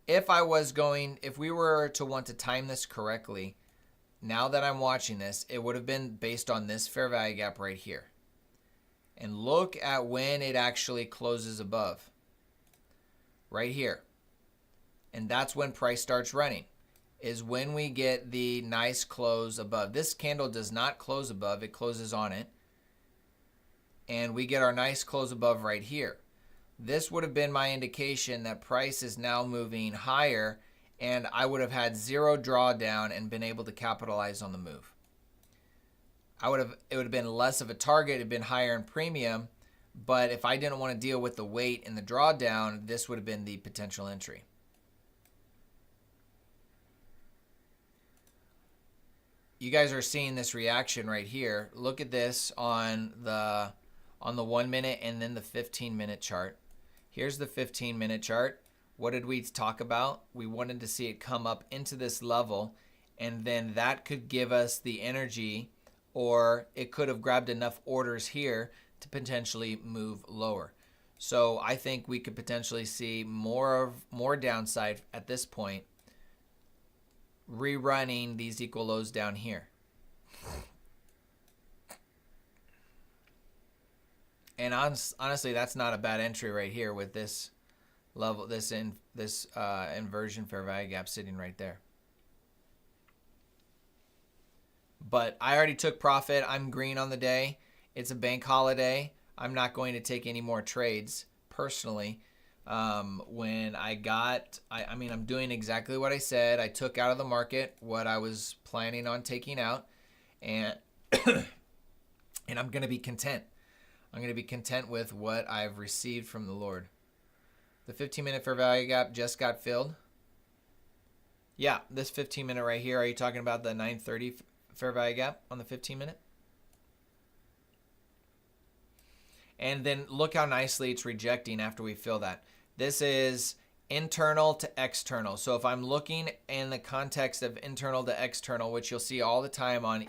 S1: If we were to want to time this correctly, now that I'm watching this, it would have been based on this fair value gap right here. And look at when it actually closes above. Right here. And that's when price starts running, is when we get the nice close above. This candle does not close above, it closes on it. And we get our nice close above right here. This would have been my indication that price is now moving higher, and I would have had zero drawdown and been able to capitalize on the move. It would have been less of a target, it would have been higher in premium, but if I didn't want to deal with the weight and the drawdown, this would have been the potential entry. You guys are seeing this reaction right here. Look at this on the 1 minute and then the 15-minute chart. Here's the 15-minute chart. What did we talk about? We wanted to see it come up into this level, and then that could give us the energy, or it could have grabbed enough orders here to potentially move lower. So I think we could potentially see more downside at this point, rerunning these equal lows down here. And honestly, that's not a bad entry right here with this level, this inversion fair value gap sitting right there. But I already took profit. I'm green on the day. It's a bank holiday. I'm not going to take any more trades personally. When I'm doing exactly what I said. I took out of the market what I was planning on taking out, and and I'm going to be content. I'm going to be content with what I've received from the Lord. The 15-minute fair value gap just got filled. Yeah, this 15-minute right here. Are you talking about the 930 fair value gap on the 15-minute? And then look how nicely it's rejecting after we fill that. This is internal to external. So if I'm looking in the context of internal to external, which you'll see all the time on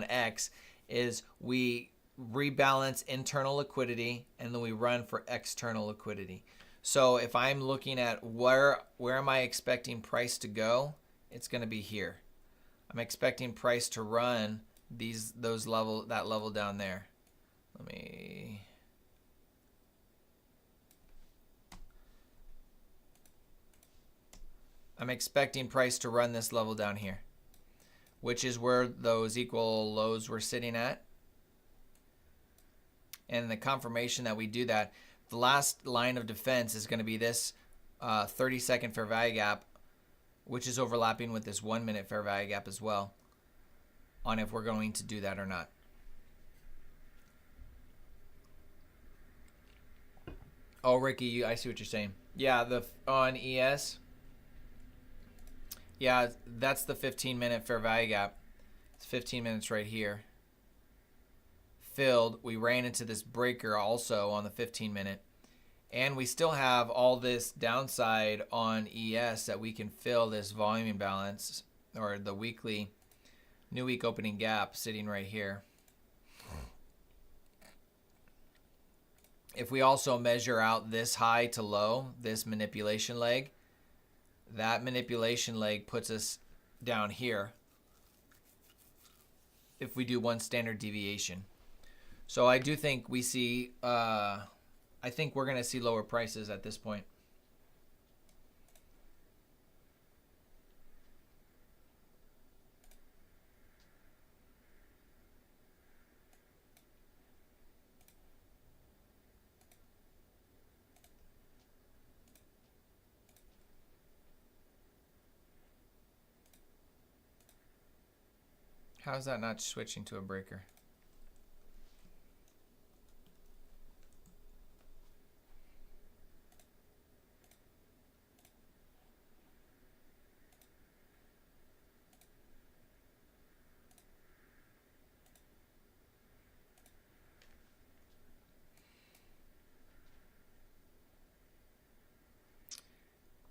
S1: X, is we rebalance internal liquidity and then we run for external liquidity. So if I'm looking at where am I expecting price to go, it's going to be here. I'm expecting price to run that level down there. I'm expecting price to run this level down here, which is where those equal lows were sitting at. And the confirmation that we do that, the last line of defense is going to be this 30-second fair value gap, which is overlapping with this 1-minute fair value gap as well, on if we're going to do that or not. Oh, Ricky, I see what you're saying. Yeah, on ES. Yeah, that's the 15-minute fair value gap. It's 15 minutes right here. Filled. We ran into this breaker also on the 15-minute. And we still have all this downside on ES that we can fill this volume imbalance, or the weekly new week opening gap sitting right here. If we also measure out this high to low, this manipulation leg, that manipulation leg puts us down here if we do one standard deviation. So I do think we see, I think we're going to see lower prices at this point. How's that not switching to a breaker?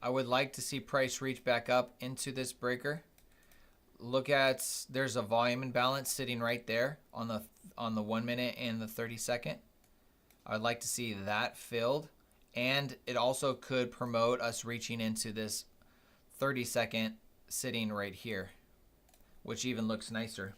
S1: I would like to see price reach back up into this breaker. Look at, there's a volume imbalance sitting right there on the 1 minute and the 30-second. I'd like to see that filled, and it also could promote us reaching into this 30-second sitting right here, which even looks nicer.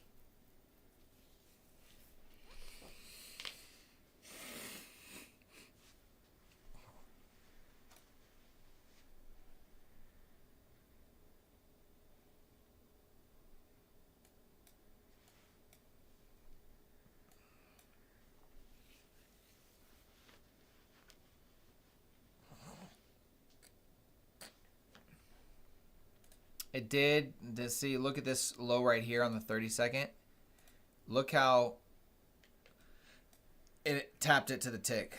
S1: It did. See, look at this low right here on the 30-second. Look how it tapped it to the tick.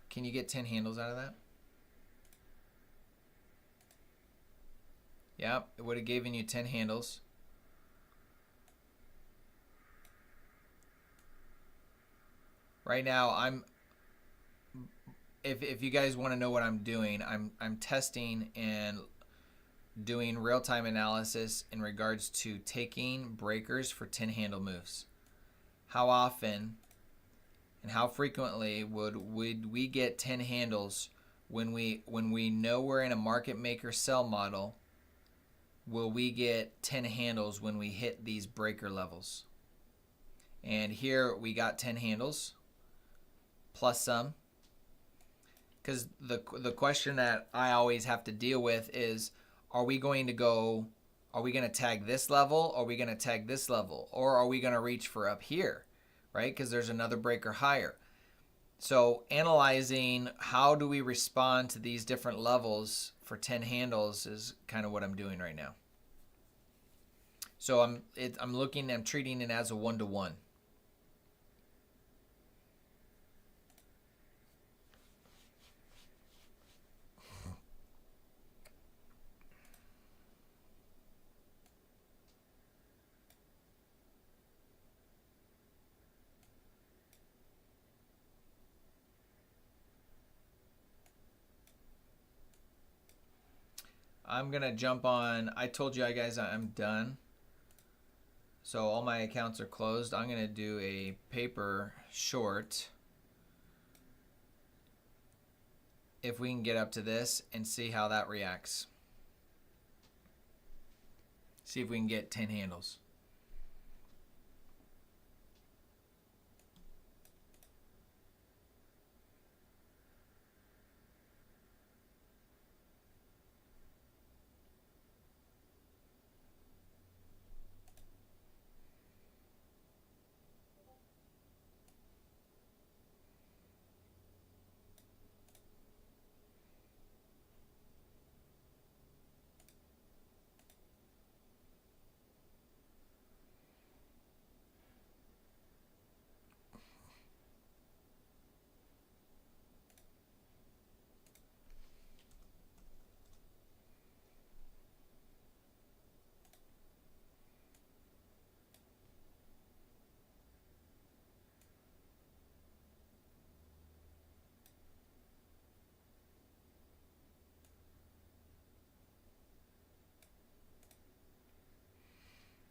S1: Can you get 10 handles out of that? Yep, it would have given you 10 handles. Right now, if you guys want to know what I'm doing, I'm testing and doing real-time analysis in regards to taking breakers for 10 handle moves. How often and how frequently would we get 10 handles when we know we're in a market maker sell model will we get 10 handles when we hit these breaker levels? And here we got 10 handles plus some. Because the question that I always have to deal with is, are we going to tag this level? Are we going to tag this level? Or are we going to reach for up here, right? Because there's another breaker higher. So analyzing how do we respond to these different levels for 10 handles is kind of what I'm doing right now. So I'm treating it as a 1-to-1. I'm going to jump on. I told you guys I'm done. So all my accounts are closed. I'm going to do a paper short. If we can get up to this and see how that reacts. See if we can get 10 handles.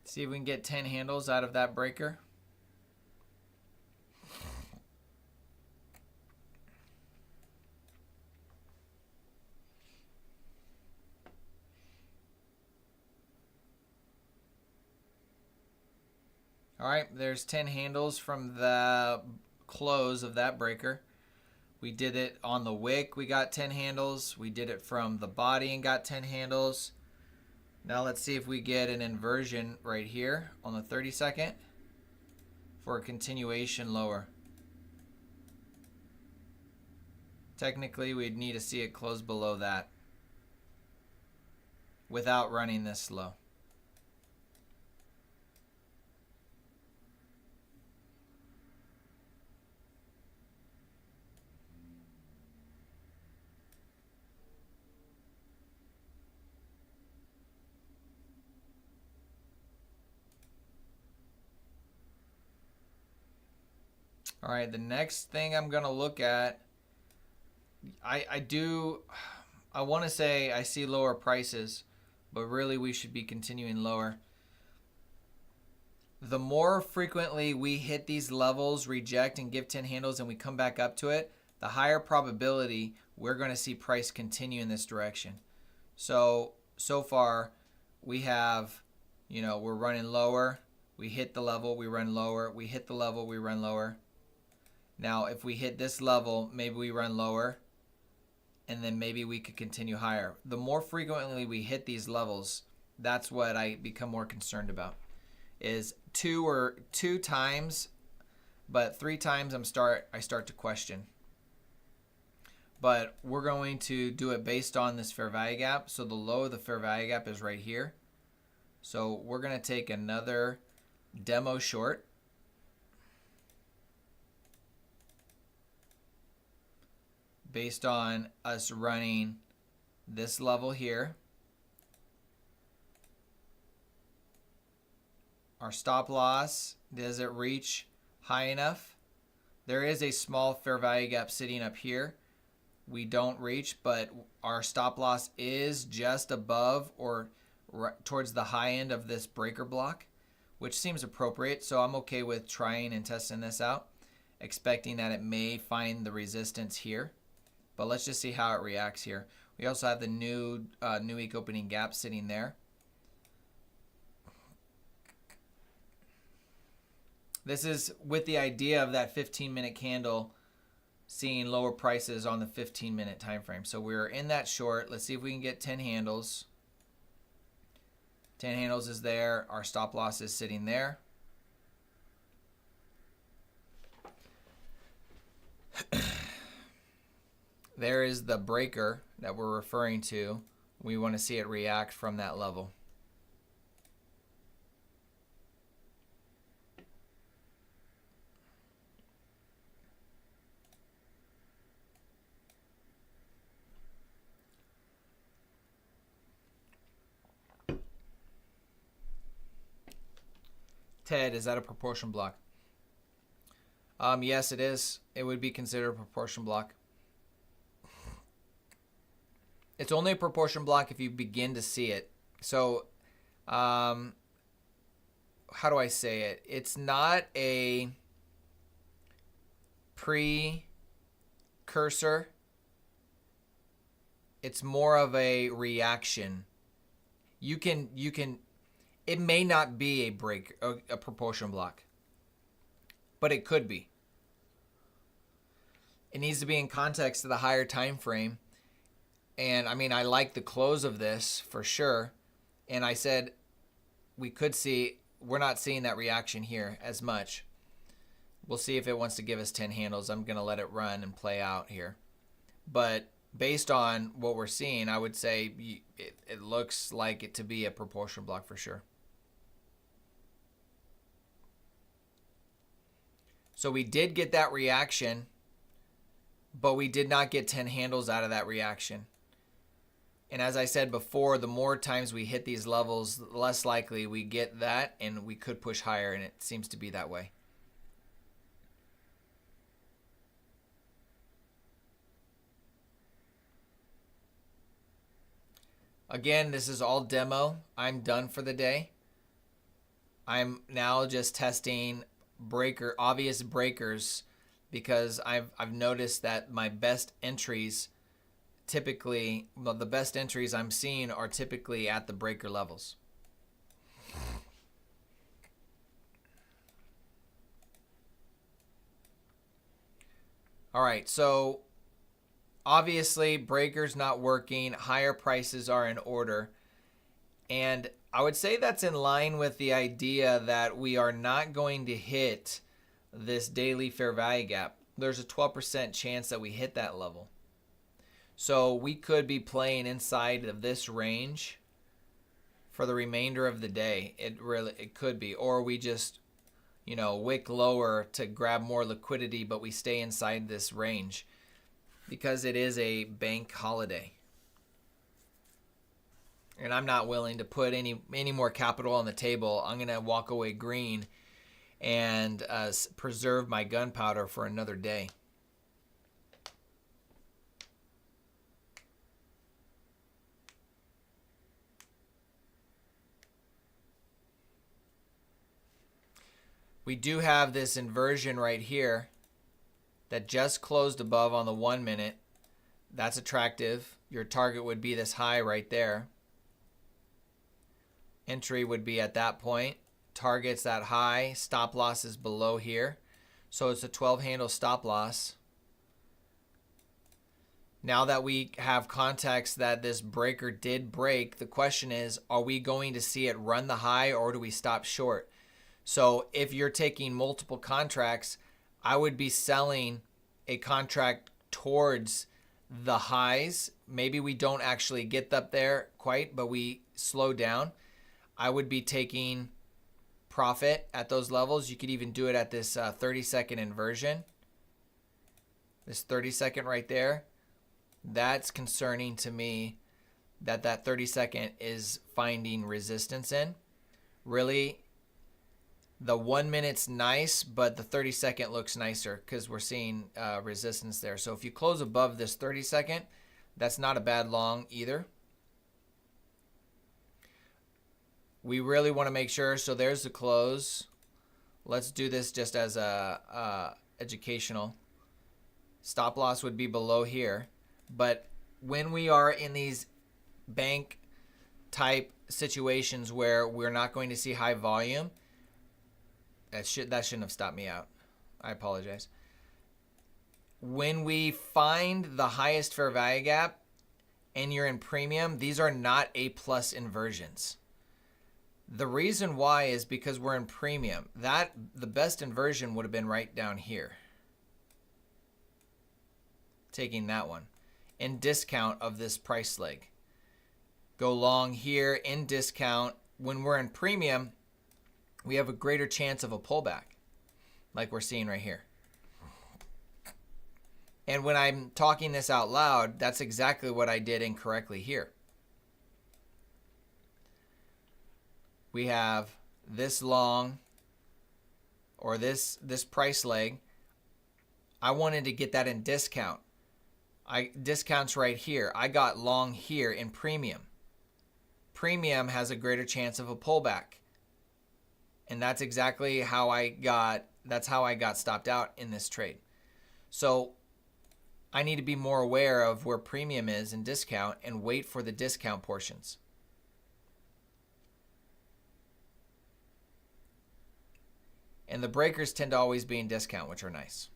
S1: See if we can get 10 handles out of that breaker. All right, there's 10 handles from the close of that breaker. We did it on the wick, we got 10 handles. We did it from the body and got 10 handles. Now let's see if we get an inversion right here on the 30-second for a continuation lower. Technically, we'd need to see it close below that without running this slow. All right, the next thing I'm going to look at, I want to say I see lower prices, but really we should be continuing lower. The more frequently we hit these levels, reject, and give 10 handles, and we come back up to it, the higher probability we're going to see price continue in this direction. So far we have, we're running lower. We hit the level, we run lower. We hit the level, we run lower. Now, if we hit this level, maybe we run lower, and then maybe we could continue higher. The more frequently we hit these levels, that's what I become more concerned about. Is two times, but 3 times I start to question. But we're going to do it based on this fair value gap. So the low of the fair value gap is right here. So we're going to take another demo short. Based on us running this level here. Our stop loss, does it reach high enough? There is a small fair value gap sitting up here. We don't reach, but our stop loss is just above or towards the high end of this breaker block, which seems appropriate. So I'm okay with trying and testing this out, expecting that it may find the resistance here. But let's just see how it reacts here. We also have the new week opening gap sitting there. This is with the idea of that 15-minute candle seeing lower prices on the 15-minute time frame. So we're in that short. Let's see if we can get 10 handles. 10 handles is there. Our stop loss is sitting there. There is the breaker that we're referring to. We want to see it react from that level. Ted, is that a proportion block? Yes, it is. It would be considered a proportion block. It's only a proportion block if you begin to see it. So, how do I say it? It's not a precursor. It's more of a reaction. You can. It may not be a proportion block, but it could be. It needs to be in context to the higher time frame. And I mean, I like the close of this for sure. And I said we could see, we're not seeing that reaction here as much. We'll see if it wants to give us 10 handles. I'm going to let it run and play out here. But based on what we're seeing, I would say it looks like it to be a proportion block for sure. So we did get that reaction, but we did not get 10 handles out of that reaction. And as I said before, the more times we hit these levels, the less likely we get that, and we could push higher, and it seems to be that way. Again, this is all demo. I'm done for the day. I'm now just testing obvious breakers, because I've noticed that my best entries typically, the best entries I'm seeing are typically at the breaker levels. All right, so obviously breakers not working, higher prices are in order, and I would say that's in line with the idea that we are not going to hit this daily fair value gap. There's a 12% chance that we hit that level. So we could be playing inside of this range for the remainder of the day. It could be. Or we just, wick lower to grab more liquidity, but we stay inside this range because it is a bank holiday. And I'm not willing to put any more capital on the table. I'm going to walk away green and preserve my gunpowder for another day. We do have this inversion right here that just closed above on the 1 minute. That's attractive. Your target would be this high right there. Entry would be at that point. Target's that high. Stop loss is below here. So it's a 12 handle stop loss. Now that we have context that this breaker did break, the question is, are we going to see it run the high, or do we stop short? So if you're taking multiple contracts, I would be selling a contract towards the highs. Maybe we don't actually get up there quite, but we slow down. I would be taking profit at those levels. You could even do it at this 30-second inversion. This 30-second right there. That's concerning to me that 30-second is finding resistance in. Really, the 1 minute's nice, but the 30-second looks nicer because we're seeing resistance there. So if you close above this 30-second, that's not a bad long either. We really want to make sure. So there's the close. Let's do this just as a educational. Stop loss would be below here. But when we are in these bank type situations where we're not going to see high volume, That shouldn't have stopped me out. I apologize. When we find the highest fair value gap and you're in premium, these are not A+ inversions. The reason why is because we're in premium. The best inversion would have been right down here. Taking that one in discount of this price leg. Go long here in discount. When we're in premium, we have a greater chance of a pullback like we're seeing right here. And when I'm talking this out loud, that's exactly what I did incorrectly here. We have this long or this price leg. I wanted to get that in discount. Discounts right here. I got long here in premium. Premium has a greater chance of a pullback. And that's exactly how I got stopped out in this trade. So I need to be more aware of where premium is in discount and wait for the discount portions. And the breakers tend to always be in discount, which are nice.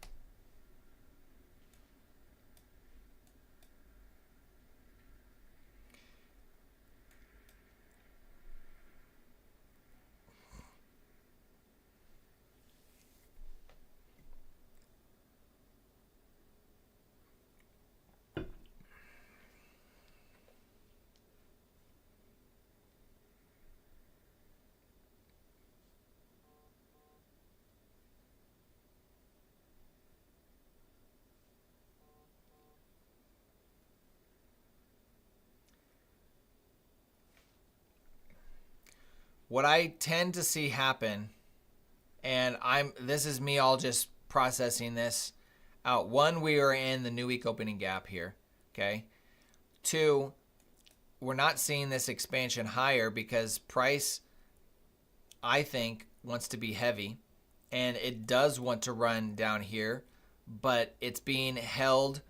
S1: What I tend to see happen, and this is me all just processing this out. One, we are in the new week opening gap here, okay? Two, we're not seeing this expansion higher because price, I think, wants to be heavy, and it does want to run down here, but it's being held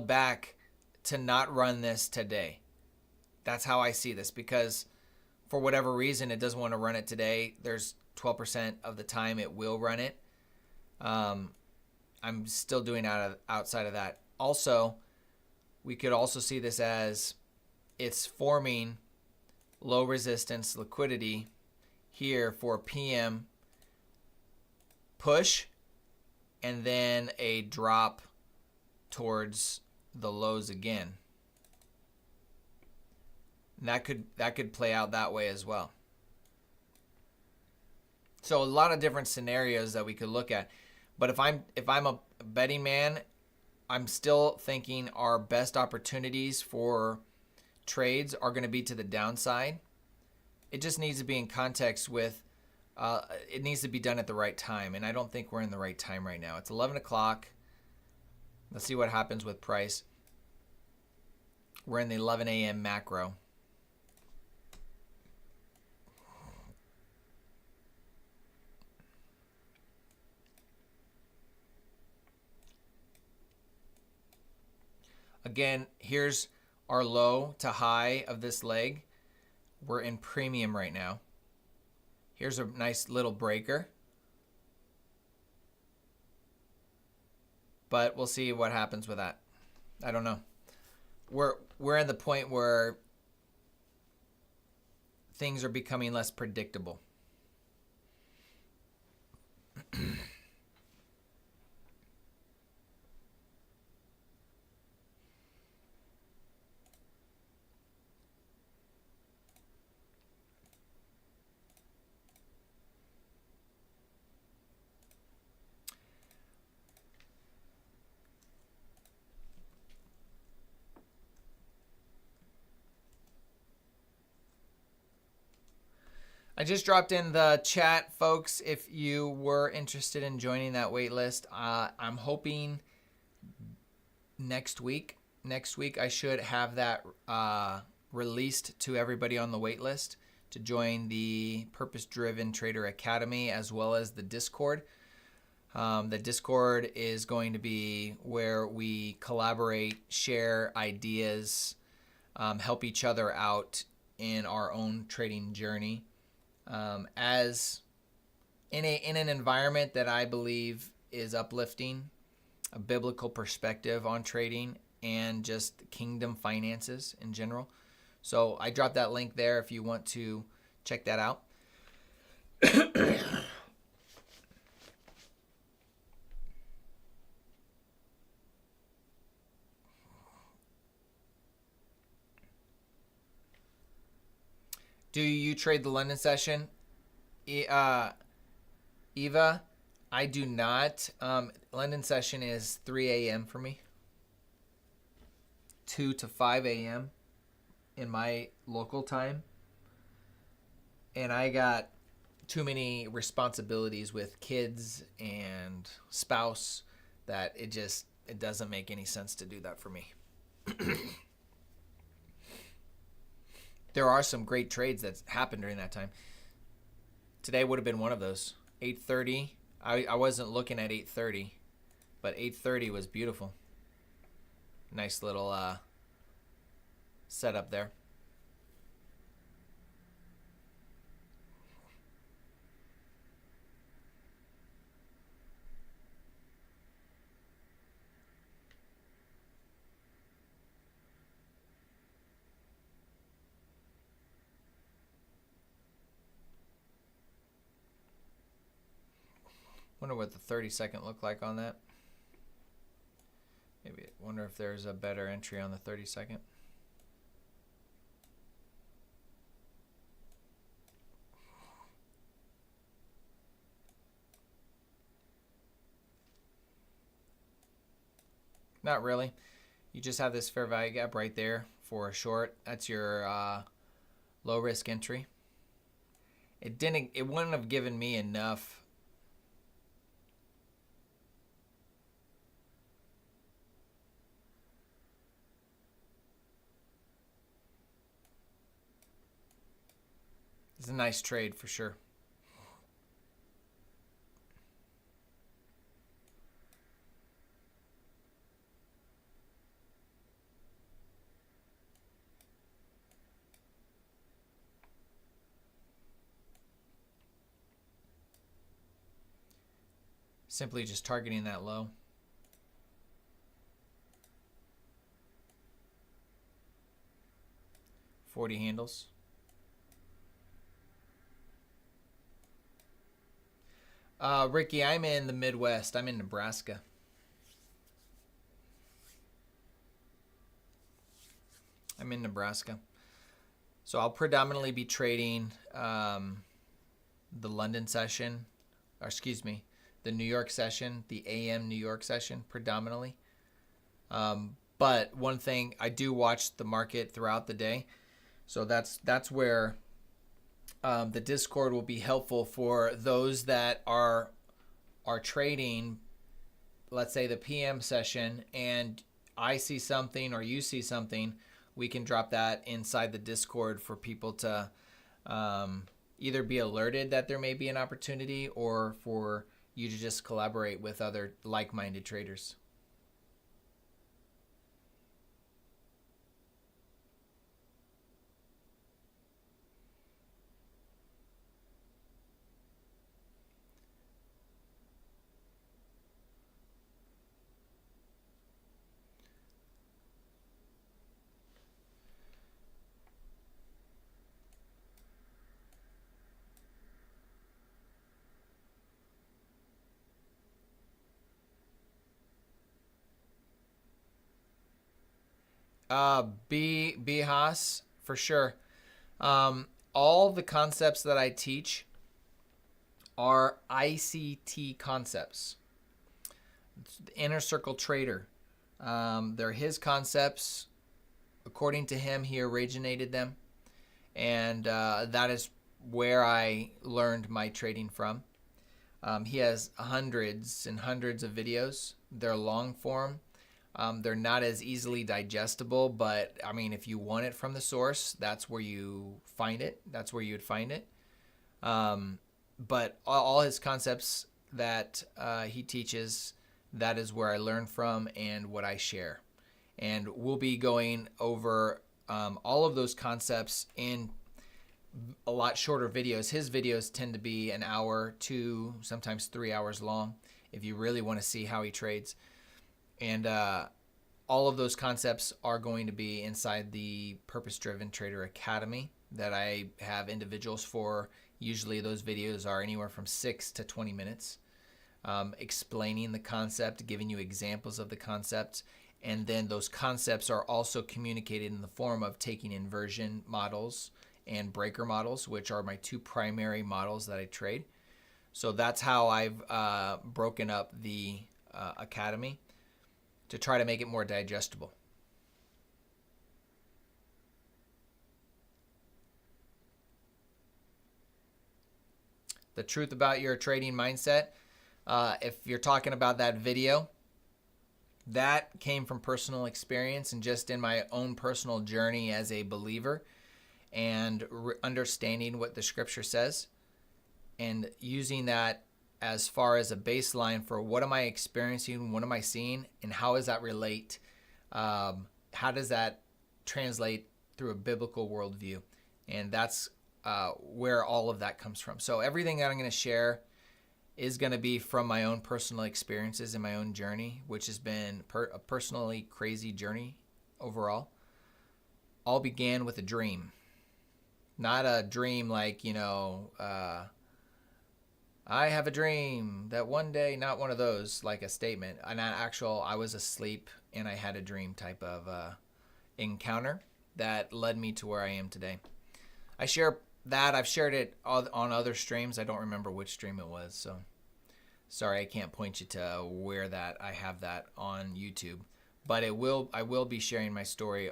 S1: back to not run this today. That's how I see this, because for whatever reason, it doesn't want to run it today. There's 12% of the time it will run it. I'm still doing outside of that. Also, we could also see this as it's forming low resistance liquidity here for PM push and then a drop towards the lows again. And that could play out that way as well. So a lot of different scenarios that we could look at. But if I'm a betting man, I'm still thinking our best opportunities for trades are going to be to the downside. It just needs to be in context with it needs to be done at the right time, and I don't think we're in the right time right now. It's 11 o'clock. Let's see what happens with price. We're in the 11 a.m. macro. Again, here's our low to high of this leg. We're in premium right now. Here's a nice little breaker. But we'll see what happens with that. I don't know. We're at the point where things are becoming less predictable. I just dropped in the chat, folks, if you were interested in joining that wait list. I'm hoping next week I should have that released to everybody on the wait list to join the Purpose Driven Trader Academy as well as the Discord. The Discord is going to be where we collaborate, share ideas, help each other out in our own trading journey. As in an environment that I believe is uplifting, a biblical perspective on trading and just kingdom finances in general. So I dropped that link there if you want to check that out. Do you trade the London session? Eva, I do not. London session is 3 a.m. for me. 2 to 5 a.m. in my local time. And I got too many responsibilities with kids and spouse that it doesn't make any sense to do that for me. There are some great trades that happened during that time. Today would have been one of those. 8:30. I wasn't looking at 8:30, but 8:30 was beautiful. Nice little setup there. Wonder what the 30-second looked like on that. Maybe wonder if there's a better entry on the 30-second. Not really. You just have this fair value gap right there for a short. That's your low risk entry. It wouldn't have given me enough. It's a nice trade for sure. Simply just targeting that low. $40 handles. Ricky, I'm in the Midwest. I'm in Nebraska. So I'll predominantly be trading the London session, or excuse me, the New York session, the AM New York session predominantly. But one thing, I do watch the market throughout the day. So that's where the Discord will be helpful for those that are trading, let's say the PM session, and I see something or you see something, we can drop that inside the Discord for people to either be alerted that there may be an opportunity or for you to just collaborate with other like-minded traders. B Haas, for sure. All the concepts that I teach are ICT Concepts. It's the Inner Circle Trader. They're his concepts. According to him, he originated them. And that is where I learned my trading from. He has hundreds and hundreds of videos. They're long form. They're not as easily digestible, but I mean, if you want it from the source, that's where you find it. That's where you would find it. But all his concepts that he teaches, that is where I learn from and what I share. And we'll be going over all of those concepts in a lot shorter videos. His videos tend to be an hour, 2, sometimes 3 hours long if you really want to see how he trades. And all of those concepts are going to be inside the Purpose Driven Trader Academy that I have individuals for. Usually those videos are anywhere from 6 to 20 minutes, explaining the concept, giving you examples of the concept. And then those concepts are also communicated in the form of taking inversion models and breaker models, which are my 2 primary models that I trade. So that's how I've broken up the academy to try to make it more digestible. The truth about your trading mindset, if you're talking about that video, that came from personal experience and just in my own personal journey as a believer and understanding what the scripture says and using that as far as a baseline for what am I experiencing, what am I seeing, and how does that relate? How does that translate through a biblical worldview? And that's where all of that comes from. So everything that I'm going to share is going to be from my own personal experiences and my own journey, which has been a personally crazy journey overall. All began with a dream. Not a dream like, I have a dream that one day, not one of those, like a statement. An actual, I was asleep and I had a dream type of encounter that led me to where I am today. I share that. I've shared it on other streams. I don't remember which stream it was, so sorry I can't point you to where that I have that on YouTube. But I will be sharing my story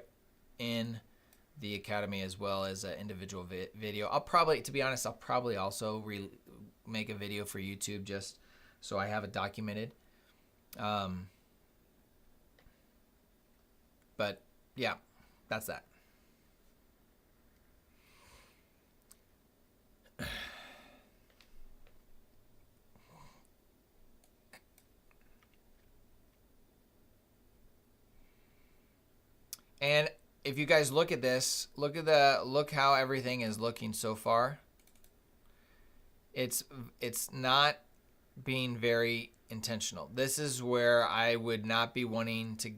S1: in the academy as well as an individual video. I'll probably, to be honest, I'll probably also make a video for YouTube just so I have it documented. But yeah, that's that. And if you guys look at this, look how everything is looking so far. It's not being very intentional. This is where I would not be wanting to.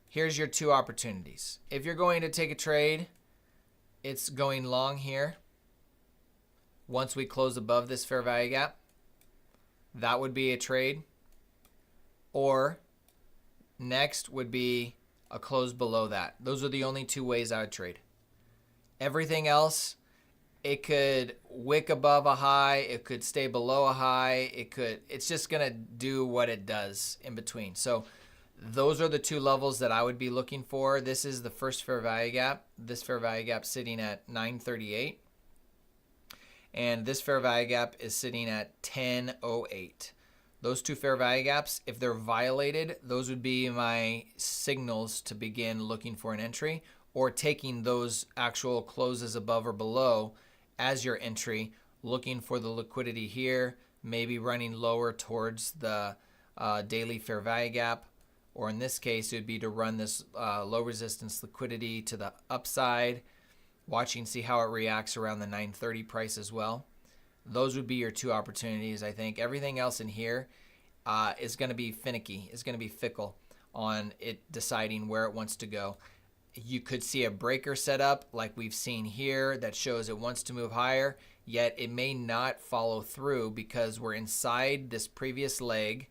S1: Here's your 2 opportunities. If you're going to take a trade, it's going long here. Once we close above this fair value gap, that would be a trade. Or next would be a close below that. Those are the only 2 ways I would trade. Everything else, it could wick above a high, it could stay below a high, it's just gonna do what it does in between. So those are the 2 levels that I would be looking for. This is the first fair value gap. This fair value gap sitting at 938. And this fair value gap is sitting at 1008. Those 2 fair value gaps, if they're violated, those would be my signals to begin looking for an entry or taking those actual closes above or below as your entry, looking for the liquidity here, maybe running lower towards the daily fair value gap, or in this case, it would be to run this low resistance liquidity to the upside, watching, see how it reacts around the 930 price as well. Those would be your 2 opportunities, I think. Everything else in here is going to be finicky, is going to be fickle on it deciding where it wants to go. You could see a breaker set up like we've seen here that shows it wants to move higher, yet it may not follow through because we're inside this previous leg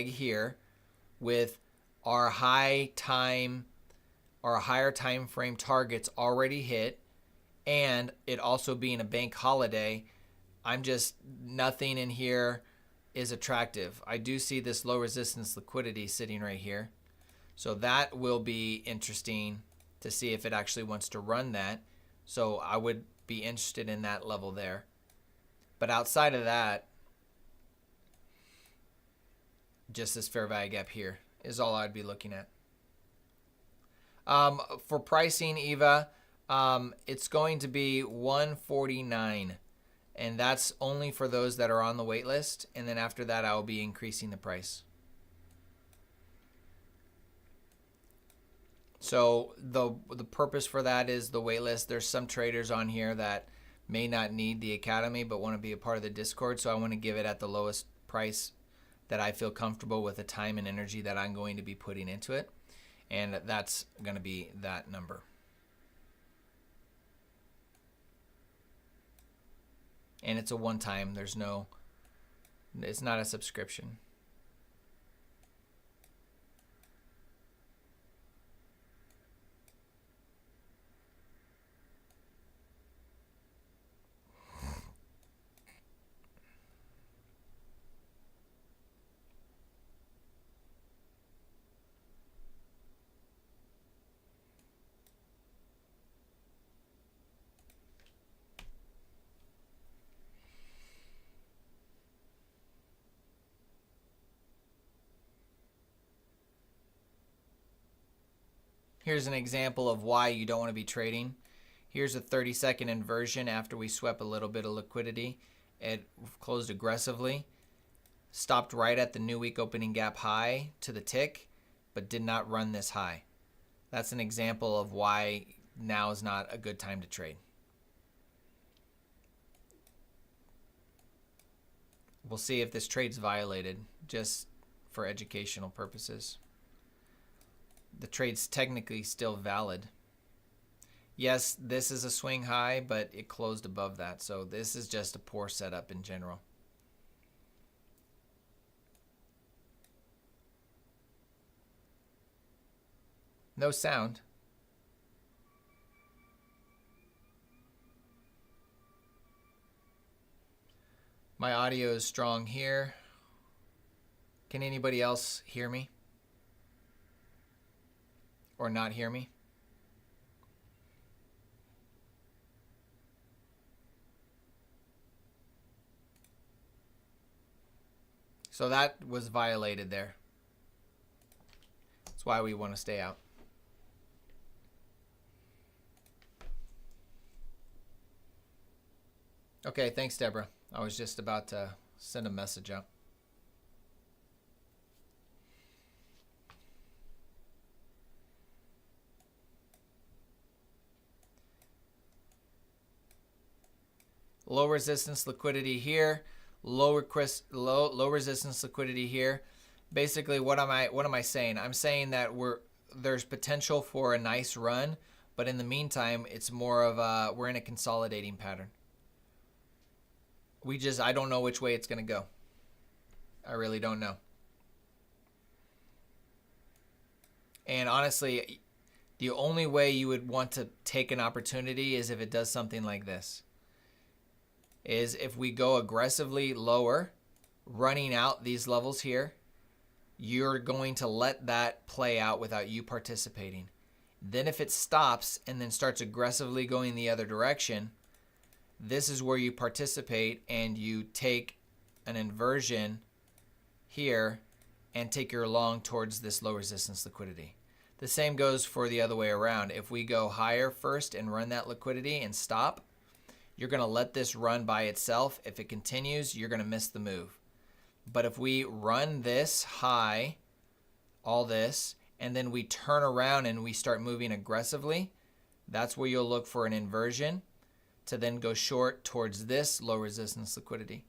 S1: here with our higher time frame targets already hit, and it also being a bank holiday. Nothing in here is attractive. I do see this low resistance liquidity sitting right here. So that will be interesting to see if it actually wants to run that. So I would be interested in that level there. But outside of that, just this fair value gap here is all I'd be looking at. For pricing, Eva, it's going to be 149. And that's only for those that are on the wait list. And then after that, I will be increasing the price. So the purpose for that is the waitlist. There's some traders on here that may not need the academy but want to be a part of the Discord, so I want to give it at the lowest price that I feel comfortable with the time and energy that I'm going to be putting into it, and that's going to be that number. And it's a one-time. It's not a subscription. Here's an example of why you don't want to be trading. Here's a 30-second inversion after we swept a little bit of liquidity. It closed aggressively, stopped right at the new week opening gap high to the tick, but did not run this high. That's an example of why now is not a good time to trade. We'll see if this trade's violated, just for educational purposes. The trade's technically still valid. Yes, this is a swing high, but it closed above that. So this is just a poor setup in general. No sound. My audio is strong here. Can anybody else hear me? Or not hear me? So that was violated there. That's why we want to stay out. Okay, thanks, Deborah. I was just about to send a message out. Low resistance liquidity here, low resistance liquidity here. Basically, what am I saying? I'm saying that there's potential for a nice run, but in the meantime, it's more of we're in a consolidating pattern. I don't know which way it's going to go. I really don't know. And honestly, the only way you would want to take an opportunity is if it does something like this. Is if we go aggressively lower, running out these levels here, you're going to let that play out without you participating. Then if it stops and then starts aggressively going the other direction, this is where you participate and you take an inversion here and take your long towards this low resistance liquidity. The same goes for the other way around. If we go higher first and run that liquidity and stop, you're going to let this run by itself. If it continues, you're going to miss the move. But if we run this high, all this, and then we turn around and we start moving aggressively, that's where you'll look for an inversion to then go short towards this low resistance liquidity.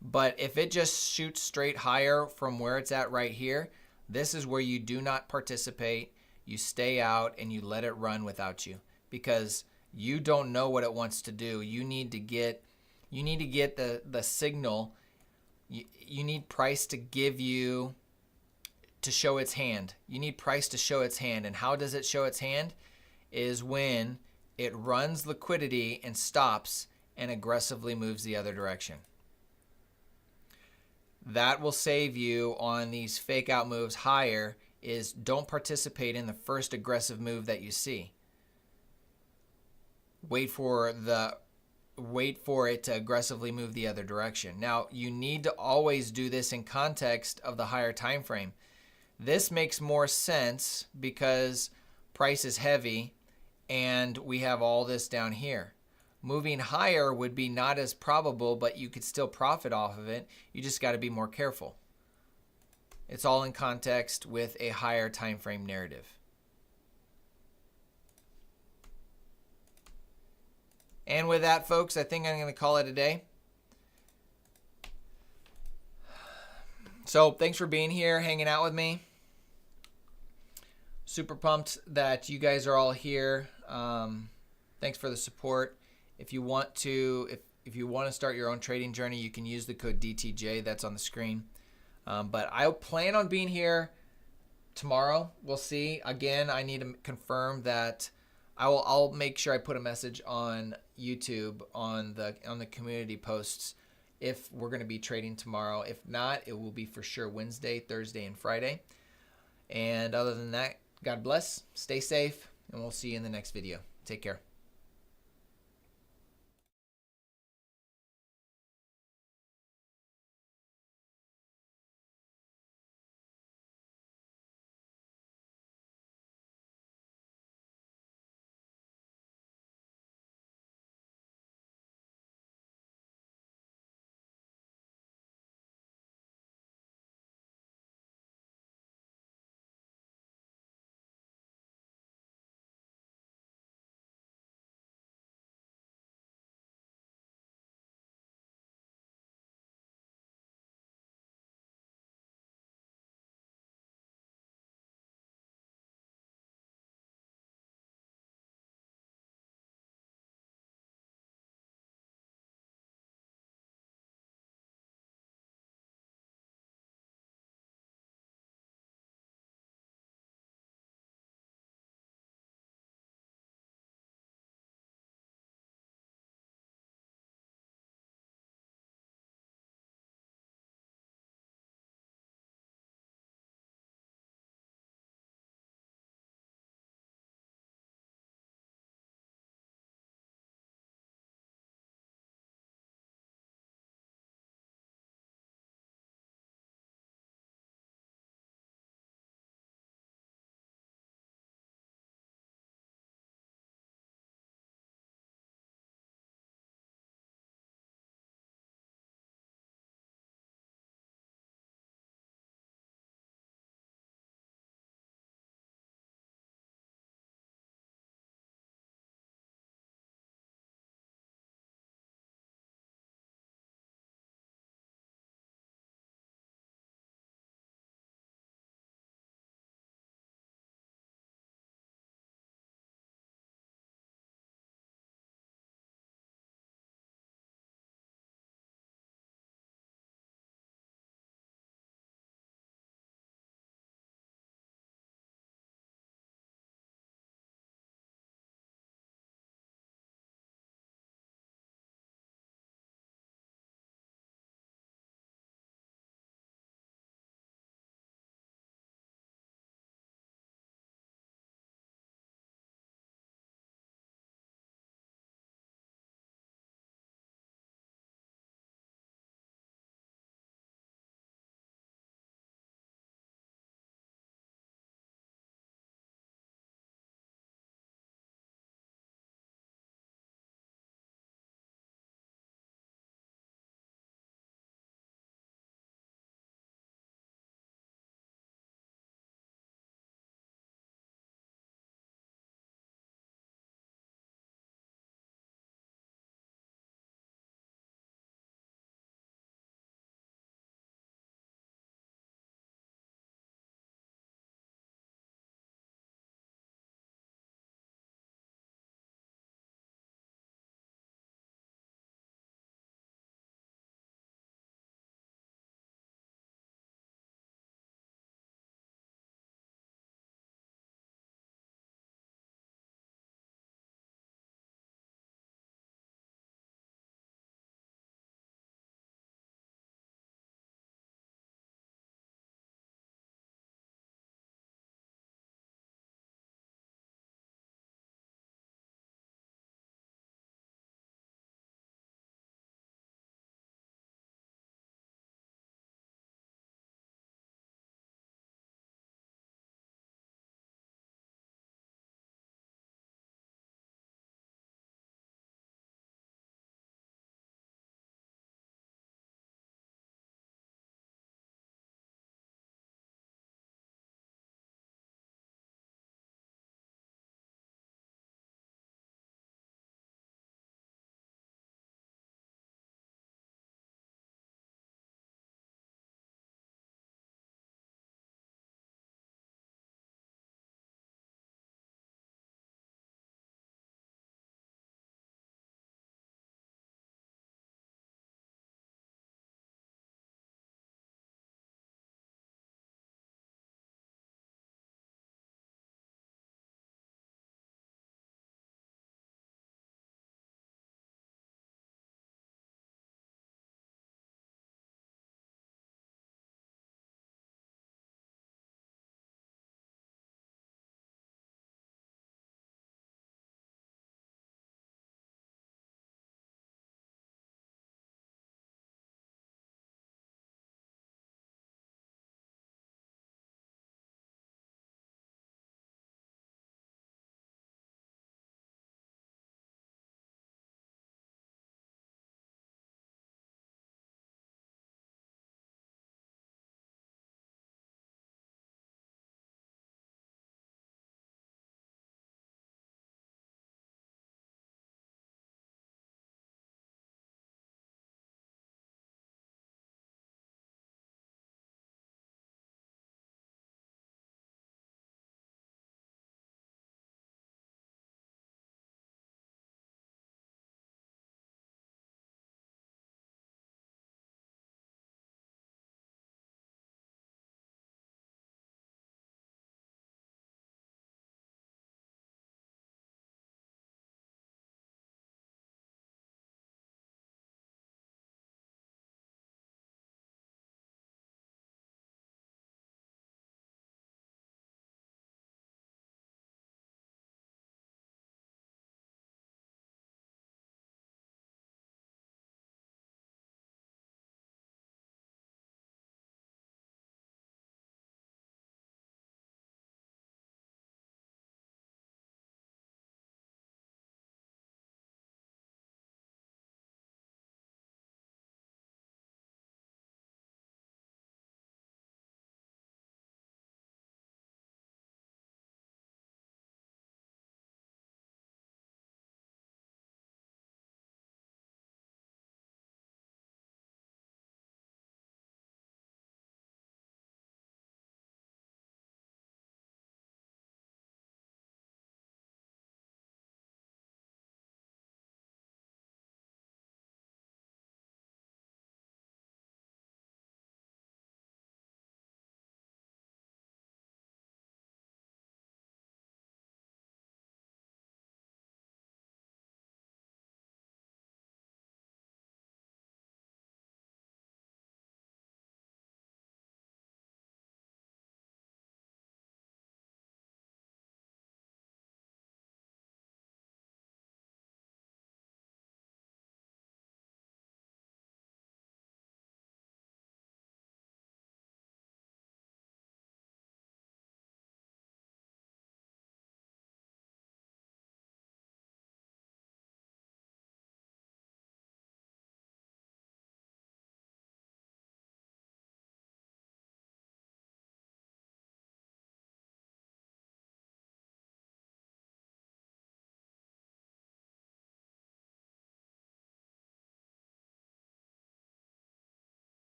S1: But if it just shoots straight higher from where it's at right here, this is where you do not participate, you stay out, and you let it run without you, because you don't know what it wants to do. You need to get the signal. You need price to give you, to show its hand. You need price to show its hand. And how does it show its hand? Is when it runs liquidity and stops and aggressively moves the other direction. That will save you on these fake out moves higher. Is don't participate in the first aggressive move that you see. Wait for it to aggressively move the other direction. Now, you need to always do this in context of the higher time frame. This makes more sense because price is heavy and we have all this down here. Moving higher would be not as probable, but you could still profit off of it. You just got to be more careful. It's all in context with a higher time frame narrative. And with that, folks, I think I'm going to call it a day. So thanks for being here, hanging out with me. Super pumped that you guys are all here. Thanks for the support. If you want to, if you want to start your own trading journey, you can use the code DTJ that's on the screen. But I plan on being here tomorrow. We'll see. Again, I need to confirm that. I'll make sure I put a message on YouTube on the community posts if we're going to be trading tomorrow. If not, it will be for sure Wednesday, Thursday, and Friday. And other than that, God bless, stay safe, and we'll see you in the next video. Take care.